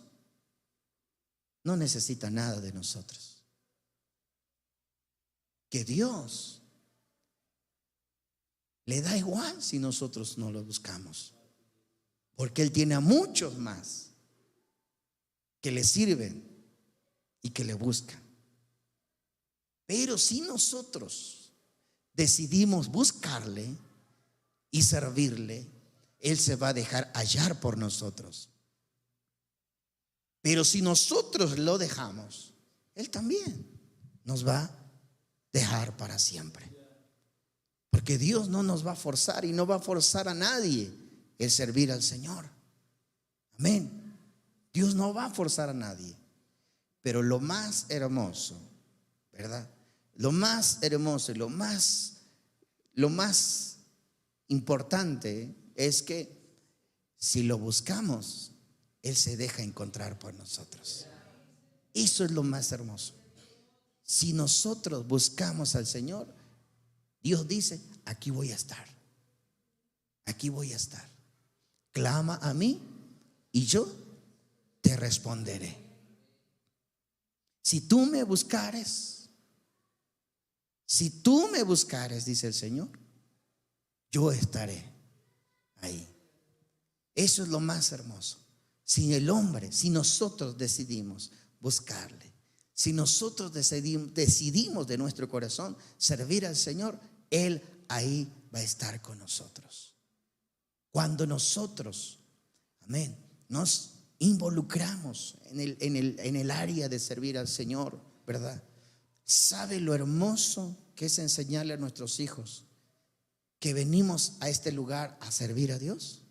no necesita nada de nosotros. Que Dios le da igual si nosotros no lo buscamos, porque Él tiene a muchos más que le sirven y que le buscan. Pero si nosotros decidimos buscarle y servirle, Él se va a dejar hallar por nosotros. Pero si nosotros lo dejamos, Él también nos va a dejar para siempre. Porque Dios no nos va a forzar y no va a forzar a nadie el servir al Señor. Amén. Dios no va a forzar a nadie. Pero lo más hermoso, ¿verdad? Lo más hermoso y lo más importante es que si lo buscamos, Él se deja encontrar por nosotros. Eso es lo más hermoso. Si nosotros buscamos al Señor, Dios dice: aquí voy a estar. Aquí voy a estar. Clama a mí y yo te responderé. Si tú me buscares, dice el Señor, yo estaré ahí. Eso es lo más hermoso. Si nosotros decidimos buscarle, Si nosotros decidimos de nuestro corazón servir al Señor, Él ahí va a estar con nosotros. Cuando nosotros, amén, nos involucramos en el área de servir al Señor, ¿verdad? ¿Sabe lo hermoso que es enseñarle a nuestros hijos que venimos a este lugar a servir a Dios?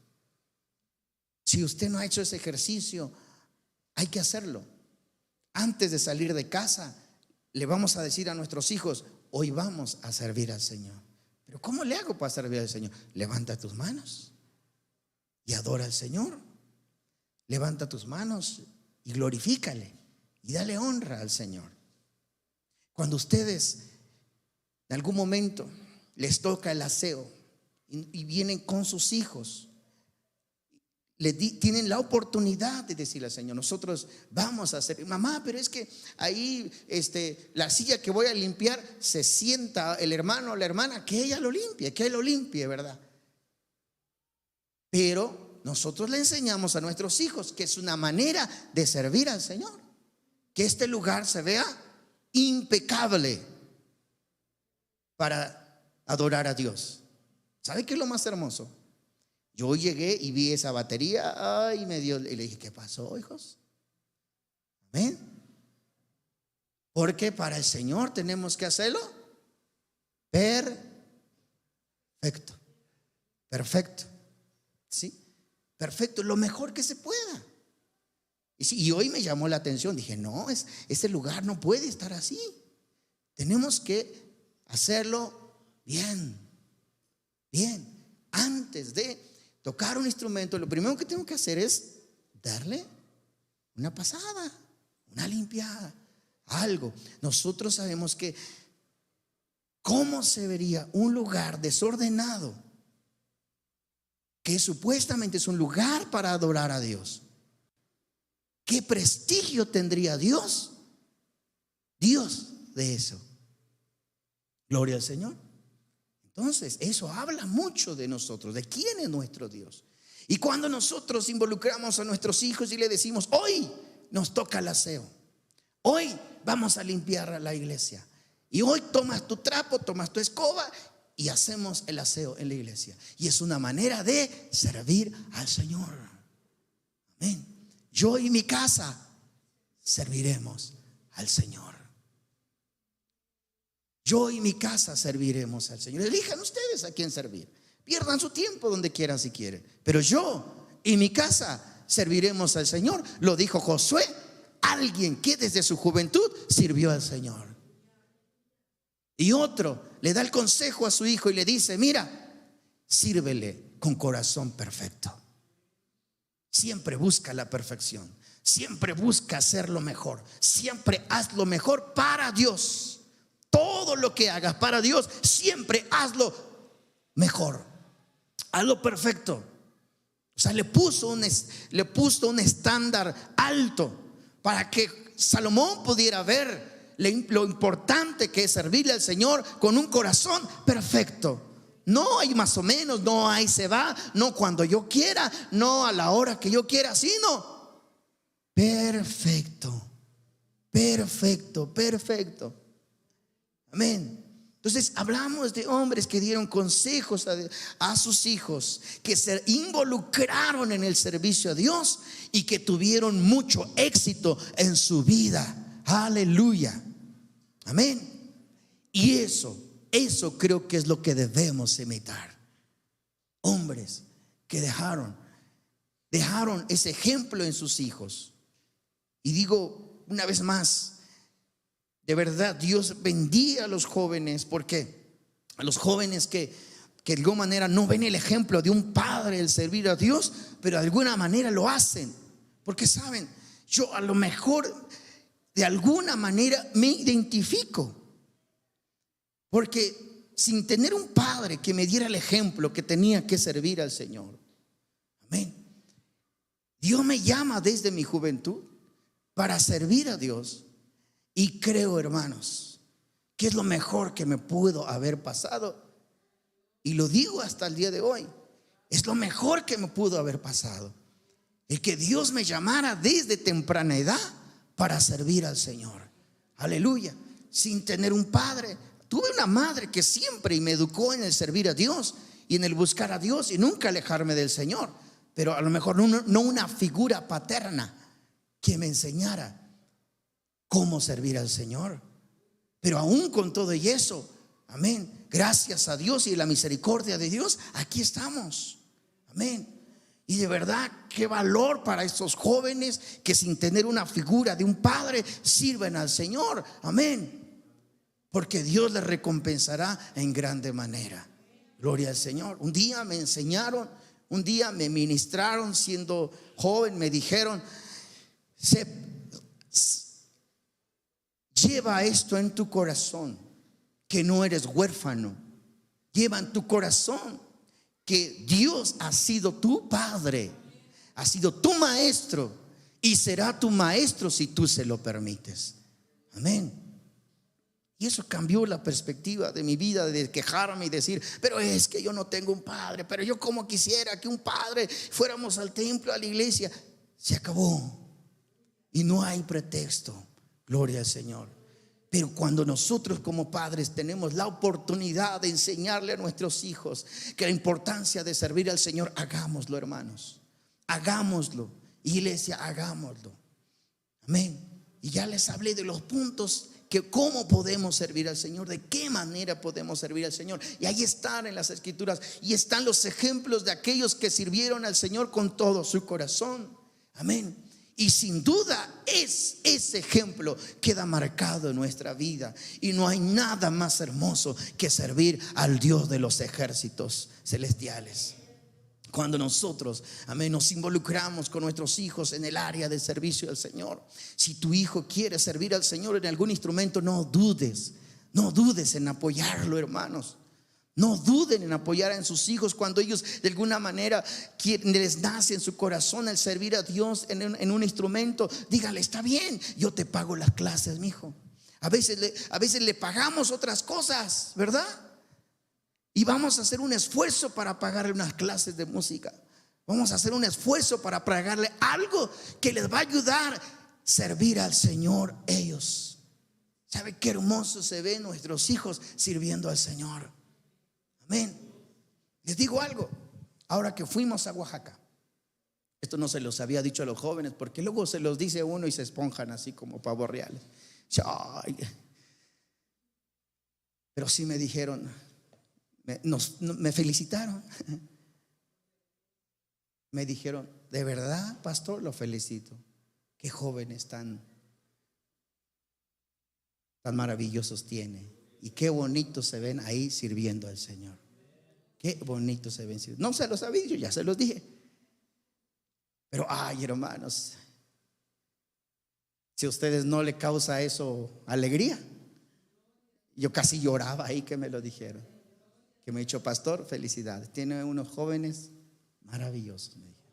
Si usted no ha hecho ese ejercicio, hay que hacerlo. Antes de salir de casa, le vamos a decir a nuestros hijos: hoy vamos a servir al Señor. Pero ¿cómo le hago para servir al Señor? Levanta tus manos y adora al Señor. Levanta tus manos y glorifícale y dale honra al Señor. Cuando ustedes en algún momento les toca el aseo y vienen con sus hijos, tienen la oportunidad de decirle al Señor: nosotros vamos a hacer, mamá, pero es que ahí la silla que voy a limpiar, se sienta el hermano o la hermana, que ella lo limpie, que él lo limpie, ¿verdad? Pero nosotros le enseñamos a nuestros hijos que es una manera de servir al Señor, que este lugar se vea impecable para adorar a Dios. ¿Sabe qué es lo más hermoso? Yo llegué y vi esa batería, ay, me dio, y le dije: ¿qué pasó, hijos? Amén. Porque para el Señor tenemos que hacerlo perfecto. Perfecto. ¿Sí? Perfecto, lo mejor que se pueda. Y hoy me llamó la atención. Dije: no, este lugar no puede estar así. Tenemos que hacerlo bien. Bien. Antes de tocar un instrumento, lo primero que tengo que hacer es darle una pasada, una limpiada, algo. Nosotros sabemos que cómo se vería un lugar desordenado, que supuestamente es un lugar para adorar a Dios. ¿Qué prestigio tendría Dios de eso? Gloria al Señor. Entonces, eso habla mucho de nosotros, de quién es nuestro Dios. Y cuando nosotros involucramos a nuestros hijos y le decimos: hoy nos toca el aseo, hoy vamos a limpiar la iglesia, y hoy tomas tu trapo, tomas tu escoba y hacemos el aseo en la iglesia. Y es una manera de servir al Señor. Amén. Yo y mi casa serviremos al Señor. Yo y mi casa serviremos al Señor. Elijan ustedes a quién servir. Pierdan su tiempo donde quieran si quieren. Pero yo y mi casa serviremos al Señor. Lo dijo Josué, alguien que desde su juventud sirvió al Señor. Y otro le da el consejo a su hijo y le dice: mira, sírvele con corazón perfecto. Siempre busca la perfección. Siempre busca hacer lo mejor. Siempre haz lo mejor para Dios. Todo lo que hagas para Dios, siempre hazlo mejor, hazlo perfecto. O sea, le puso un estándar alto para que Salomón pudiera ver lo importante que es servirle al Señor con un corazón perfecto. No hay más o menos, no hay se va, no cuando yo quiera, no a la hora que yo quiera, sino perfecto, perfecto, perfecto. Amén. Entonces hablamos de hombres que dieron consejos a sus hijos, que se involucraron en el servicio a Dios y que tuvieron mucho éxito en su vida. Aleluya. Amén. Y eso creo que es lo que debemos imitar. Hombres que dejaron ese ejemplo en sus hijos. Y digo una vez más, de verdad, Dios bendiga a los jóvenes, porque a los jóvenes que de alguna manera no ven el ejemplo de un padre el servir a Dios, pero de alguna manera lo hacen, porque saben, yo a lo mejor de alguna manera me identifico, porque sin tener un padre que me diera el ejemplo que tenía que servir al Señor, amén, Dios me llama desde mi juventud para servir a Dios. Y creo, hermanos, que es lo mejor que me pudo haber pasado. Y lo digo hasta el día de hoy. Es lo mejor que me pudo haber pasado. El que Dios me llamara desde temprana edad para servir al Señor. Aleluya. Sin tener un padre. Tuve una madre que siempre me educó en el servir a Dios y en el buscar a Dios y nunca alejarme del Señor. Pero a lo mejor no una figura paterna que me enseñara cómo servir al Señor. Pero aún con todo y eso, amén, gracias a Dios y la misericordia de Dios, aquí estamos. Amén. Y de verdad, qué valor para estos jóvenes que sin tener una figura de un padre sirven al Señor. Amén. Porque Dios les recompensará en grande manera. Gloria al Señor. Un día me enseñaron, un día me ministraron siendo joven, me dijeron: lleva esto en tu corazón, que no eres huérfano. Lleva en tu corazón que Dios ha sido tu padre, ha sido tu maestro y será tu maestro si tú se lo permites. Amén. Y eso cambió la perspectiva de mi vida, de quejarme y decir: pero es que yo no tengo un padre, pero yo como quisiera que un padre fuéramos al templo, a la iglesia. Se acabó y no hay pretexto. Gloria al Señor. Pero cuando nosotros como padres tenemos la oportunidad de enseñarle a nuestros hijos que la importancia de servir al Señor, hagámoslo, hermanos. Hagámoslo, iglesia, hagámoslo. Amén. Y ya les hablé de los puntos que cómo podemos servir al Señor, de qué manera podemos servir al Señor. Y ahí están en las Escrituras, y están los ejemplos de aquellos que sirvieron al Señor con todo su corazón. Amén. Y sin duda ese ejemplo queda marcado en nuestra vida. Y no hay nada más hermoso que servir al Dios de los ejércitos celestiales. Cuando nosotros, amén, nos involucramos con nuestros hijos en el área de servicio al Señor. Si tu hijo quiere servir al Señor en algún instrumento, no dudes en apoyarlo, hermanos. No duden en apoyar a sus hijos cuando ellos de alguna manera les nace en su corazón el servir a Dios en un instrumento. Dígale: está bien, yo te pago las clases, mi hijo. A veces le pagamos otras cosas, ¿verdad? Y vamos a hacer un esfuerzo para pagarle unas clases de música. Vamos a hacer un esfuerzo para pagarle algo que les va a ayudar a servir al Señor ellos. ¿Sabe qué hermoso se ven nuestros hijos sirviendo al Señor? Amén. Les digo algo. Ahora que fuimos a Oaxaca, esto no se los había dicho a los jóvenes, porque luego se los dice uno y se esponjan así como pavos reales. Pero sí me dijeron, me felicitaron. Me dijeron: de verdad, pastor, lo felicito. Qué jóvenes tan maravillosos tiene. Y qué bonitos se ven ahí sirviendo al Señor. Qué bonitos se ven. No se los había dicho, ya se los dije. Pero ay, hermanos, si a ustedes no le causa eso alegría. Yo casi lloraba ahí que me lo dijeron. Que me ha dicho: pastor, felicidades, tiene unos jóvenes maravillosos, me dijeron.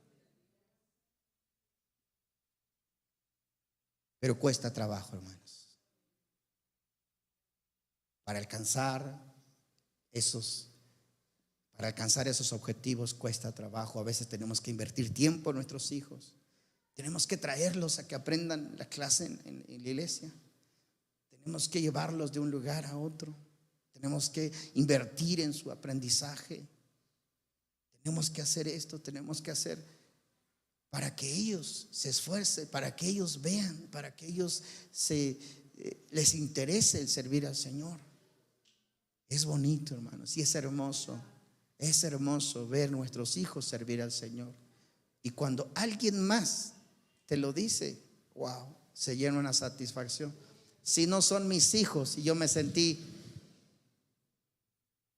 Pero cuesta trabajo, hermanos. Para alcanzar esos objetivos cuesta trabajo. A veces tenemos que invertir tiempo en nuestros hijos. Tenemos que traerlos a que aprendan la clase en la iglesia. Tenemos que llevarlos de un lugar a otro. Tenemos que invertir en su aprendizaje. Tenemos que hacer esto, tenemos que hacer para que ellos se esfuercen, para que ellos vean, para que ellos les interese el servir al Señor. Es bonito, hermanos, y es hermoso ver nuestros hijos servir al Señor. Y cuando alguien más te lo dice, wow, se llena una satisfacción. Si no son mis hijos, y yo me sentí,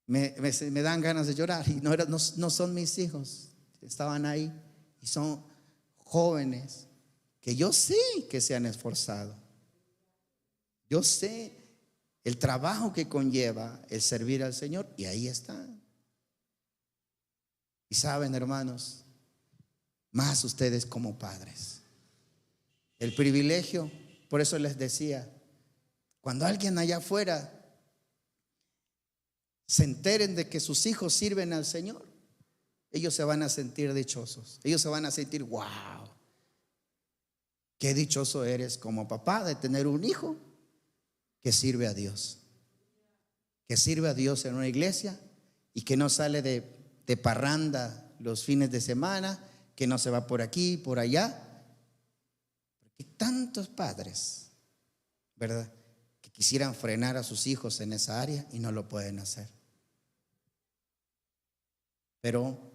me dan ganas de llorar. Y no son mis hijos, estaban ahí. Y son jóvenes que yo sé que se han esforzado. Yo sé el trabajo que conlleva el servir al Señor, y ahí están. Y saben, hermanos, más ustedes como padres, el privilegio. Por eso les decía, cuando alguien allá afuera se enteren de que sus hijos sirven al Señor, ellos se van a sentir dichosos. Ellos se van a sentir: wow, qué dichoso eres como papá de tener un hijo que sirve a Dios. Que sirve a Dios en una iglesia y que no sale de parranda los fines de semana, que no se va por aquí, por allá. Porque tantos padres, ¿verdad?, que quisieran frenar a sus hijos en esa área y no lo pueden hacer. Pero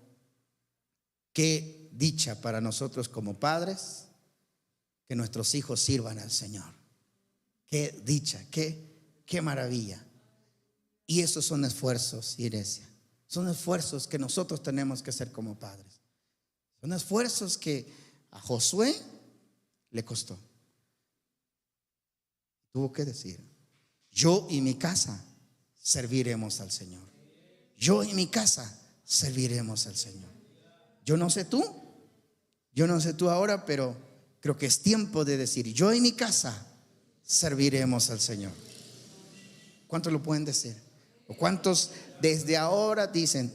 qué dicha para nosotros como padres que nuestros hijos sirvan al Señor. Qué dicha, qué maravilla. Y esos son esfuerzos, iglesia. Son esfuerzos que nosotros tenemos que hacer como padres. Son esfuerzos que a Josué le costó. Tuvo que decir: yo y mi casa serviremos al Señor. Yo y mi casa serviremos al Señor. Yo no sé tú ahora, pero creo que es tiempo de decir: yo y mi casa serviremos al Señor. ¿Cuántos lo pueden decir? ¿O cuántos desde ahora dicen: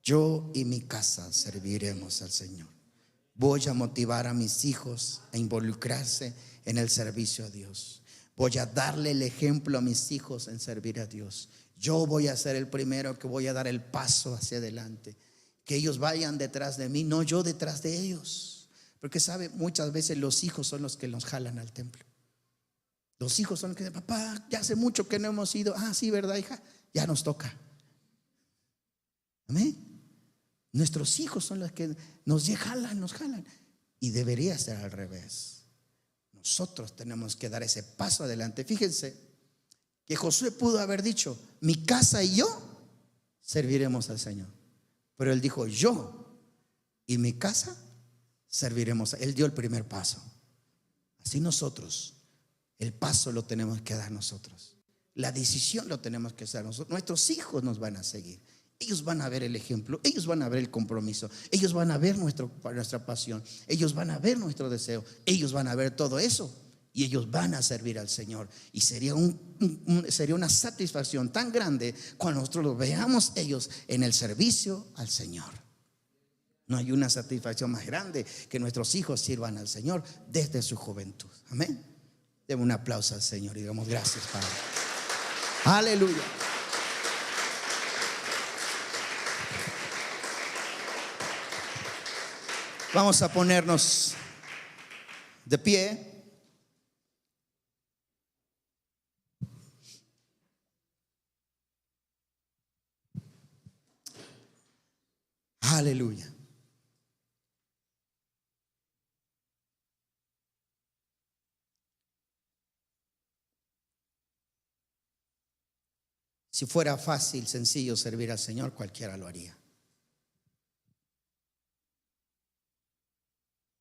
yo y mi casa serviremos al Señor? Voy a motivar a mis hijos a involucrarse en el servicio a Dios. Voy a darle el ejemplo a mis hijos en servir a Dios. Yo voy a ser el primero que voy a dar el paso hacia adelante. Que ellos vayan detrás de mí, no yo detrás de ellos. Porque sabe, muchas veces los hijos son los que los jalan al templo. Los hijos son los que dicen: papá, ya hace mucho que no hemos ido. Ah, sí, ¿verdad, hija? Ya nos toca. Amén. Nuestros hijos son los que nos jalan. Y debería ser al revés. Nosotros tenemos que dar ese paso adelante. Fíjense que Josué pudo haber dicho: mi casa y yo serviremos al Señor. Pero él dijo: yo y mi casa serviremos. Él dio el primer paso. Así nosotros, el paso lo tenemos que dar nosotros. La decisión lo tenemos que hacer nosotros. Nuestros hijos nos van a seguir. Ellos van a ver el ejemplo, ellos van a ver el compromiso, ellos van a ver nuestra pasión, ellos van a ver nuestro deseo, ellos van a ver todo eso y ellos van a servir al Señor. Y sería una satisfacción tan grande cuando nosotros los veamos ellos en el servicio al Señor. No hay una satisfacción más grande que nuestros hijos sirvan al Señor desde su juventud. Amén. Demos un aplauso al Señor y digamos: gracias, Padre. Aleluya. Vamos a ponernos de pie. Aleluya. Si fuera fácil, sencillo servir al Señor, cualquiera lo haría.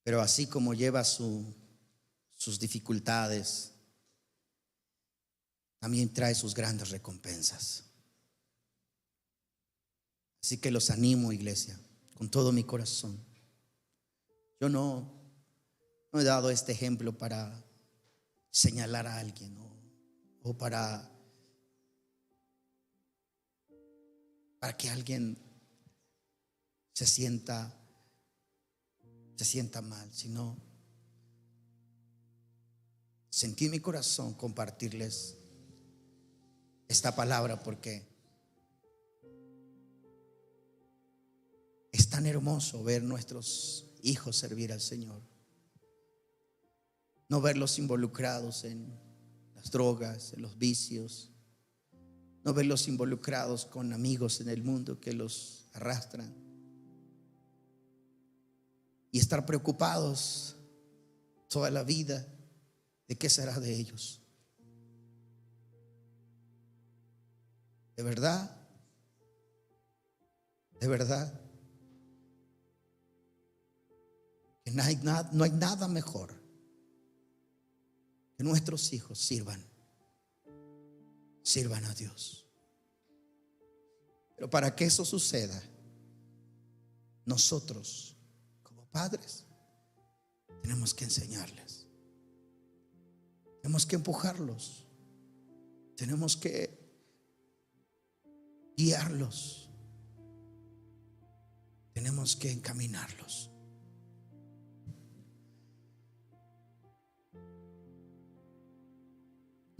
Pero así como lleva sus dificultades, también trae sus grandes recompensas. Así que los animo, iglesia, con todo mi corazón. Yo no he dado este ejemplo para señalar a alguien o para que alguien se sienta mal, sino sentí en mi corazón compartirles esta palabra porque es tan hermoso ver nuestros hijos servir al Señor, no verlos involucrados en las drogas, en los vicios, no verlos involucrados con amigos en el mundo que los arrastran y estar preocupados toda la vida de qué será de ellos. De verdad que no hay nada mejor que nuestros hijos sirvan a Dios. Pero para que eso suceda, nosotros como padres tenemos que enseñarles, tenemos que empujarlos, tenemos que guiarlos, tenemos que encaminarlos.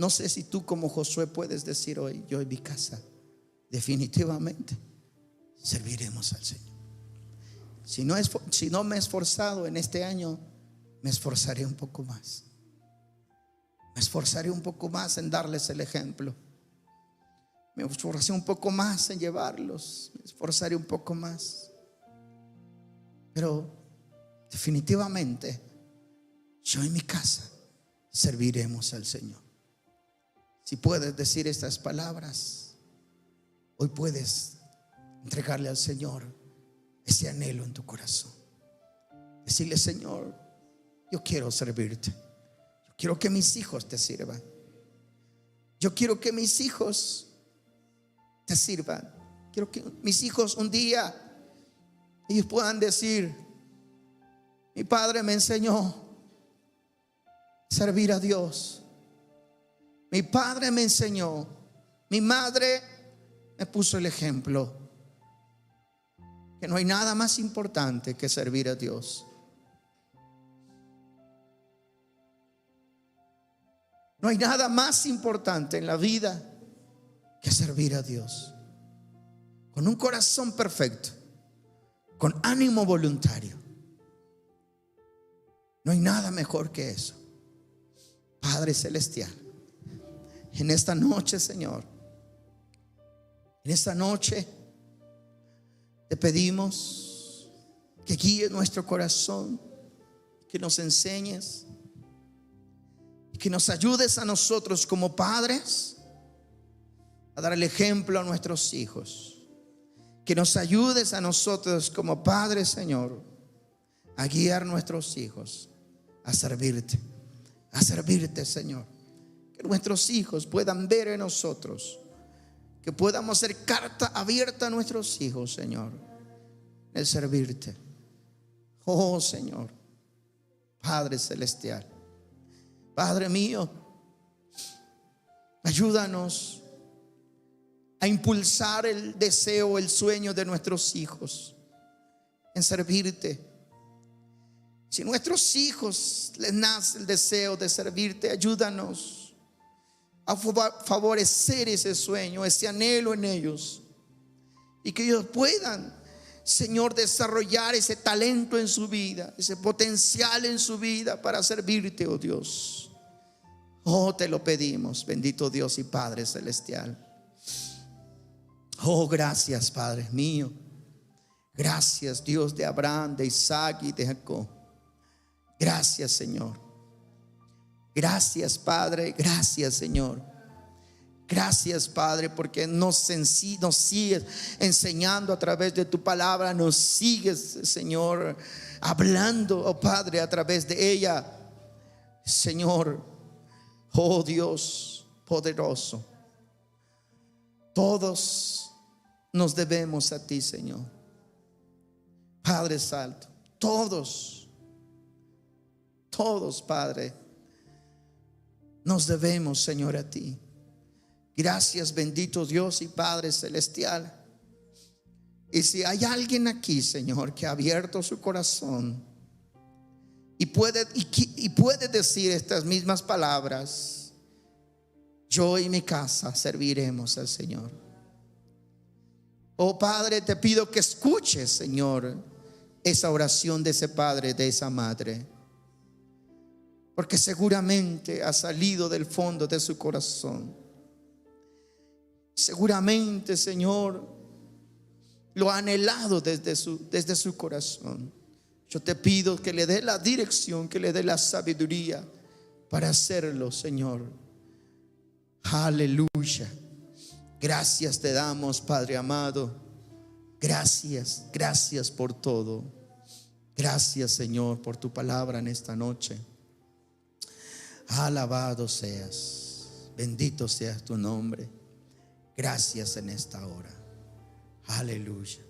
No sé si tú como Josué puedes decir hoy: yo en mi casa definitivamente serviremos al Señor. Si no me he esforzado en este año, me esforzaré un poco más. Me esforzaré un poco más en darles el ejemplo. Me esforzaré un poco más en llevarlos. Me esforzaré un poco más. Pero definitivamente yo en mi casa serviremos al Señor. Si puedes decir estas palabras, hoy puedes entregarle al Señor ese anhelo en tu corazón. Decirle: Señor, yo quiero servirte. Yo quiero que mis hijos te sirvan. Yo quiero que mis hijos te sirvan. Quiero que mis hijos un día ellos puedan decir: mi padre me enseñó a servir a Dios. Mi padre me enseñó. Mi madre me puso el ejemplo. Que no hay nada más importante que servir a Dios. No hay nada más importante en la vida que servir a Dios. Con un corazón perfecto, con ánimo voluntario. No hay nada mejor que eso. Padre celestial, en esta noche, Señor, en esta noche te pedimos que guíes nuestro corazón, que nos enseñes, que nos ayudes a nosotros como padres a dar el ejemplo a nuestros hijos. Que nos ayudes a nosotros como padres, Señor, a guiar a nuestros hijos a servirte, Señor. Que nuestros hijos puedan ver en nosotros, que podamos ser carta abierta a nuestros hijos, Señor, el servirte. Oh Señor, Padre celestial, Padre mío, ayúdanos a impulsar el deseo, el sueño de nuestros hijos en servirte. Si a nuestros hijos les nace el deseo de servirte, ayúdanos a favorecer ese sueño, ese anhelo en ellos, y que ellos puedan, Señor, desarrollar ese talento en su vida, ese potencial en su vida para servirte, oh Dios. Oh, te lo pedimos, bendito Dios y Padre celestial. Oh, gracias, Padre mío. Gracias, Dios de Abraham, de Isaac y de Jacob. Gracias, Señor. Gracias, Padre. Gracias, Señor. Gracias, Padre, porque nos sigues enseñando a través de tu palabra. Nos sigues, Señor, hablando, oh Padre, a través de ella, Señor. Oh Dios poderoso, todos nos debemos a ti, Señor. Padre Santo, todos, Padre, nos debemos, Señor, a ti. Gracias, bendito Dios y Padre celestial. Y si hay alguien aquí, Señor, que ha abierto su corazón y puede decir estas mismas palabras: yo y mi casa serviremos al Señor. Oh Padre, te pido que escuches, Señor, esa oración de ese padre, de esa madre, porque seguramente ha salido del fondo de su corazón. Seguramente, Señor, lo ha anhelado desde su corazón. Yo te pido que le dé la dirección, que le dé la sabiduría para hacerlo, Señor. Aleluya. Gracias te damos, Padre amado. Gracias, gracias por todo. Gracias, Señor, por tu palabra en esta noche. Alabado seas, bendito seas tu nombre. Gracias en esta hora. Aleluya.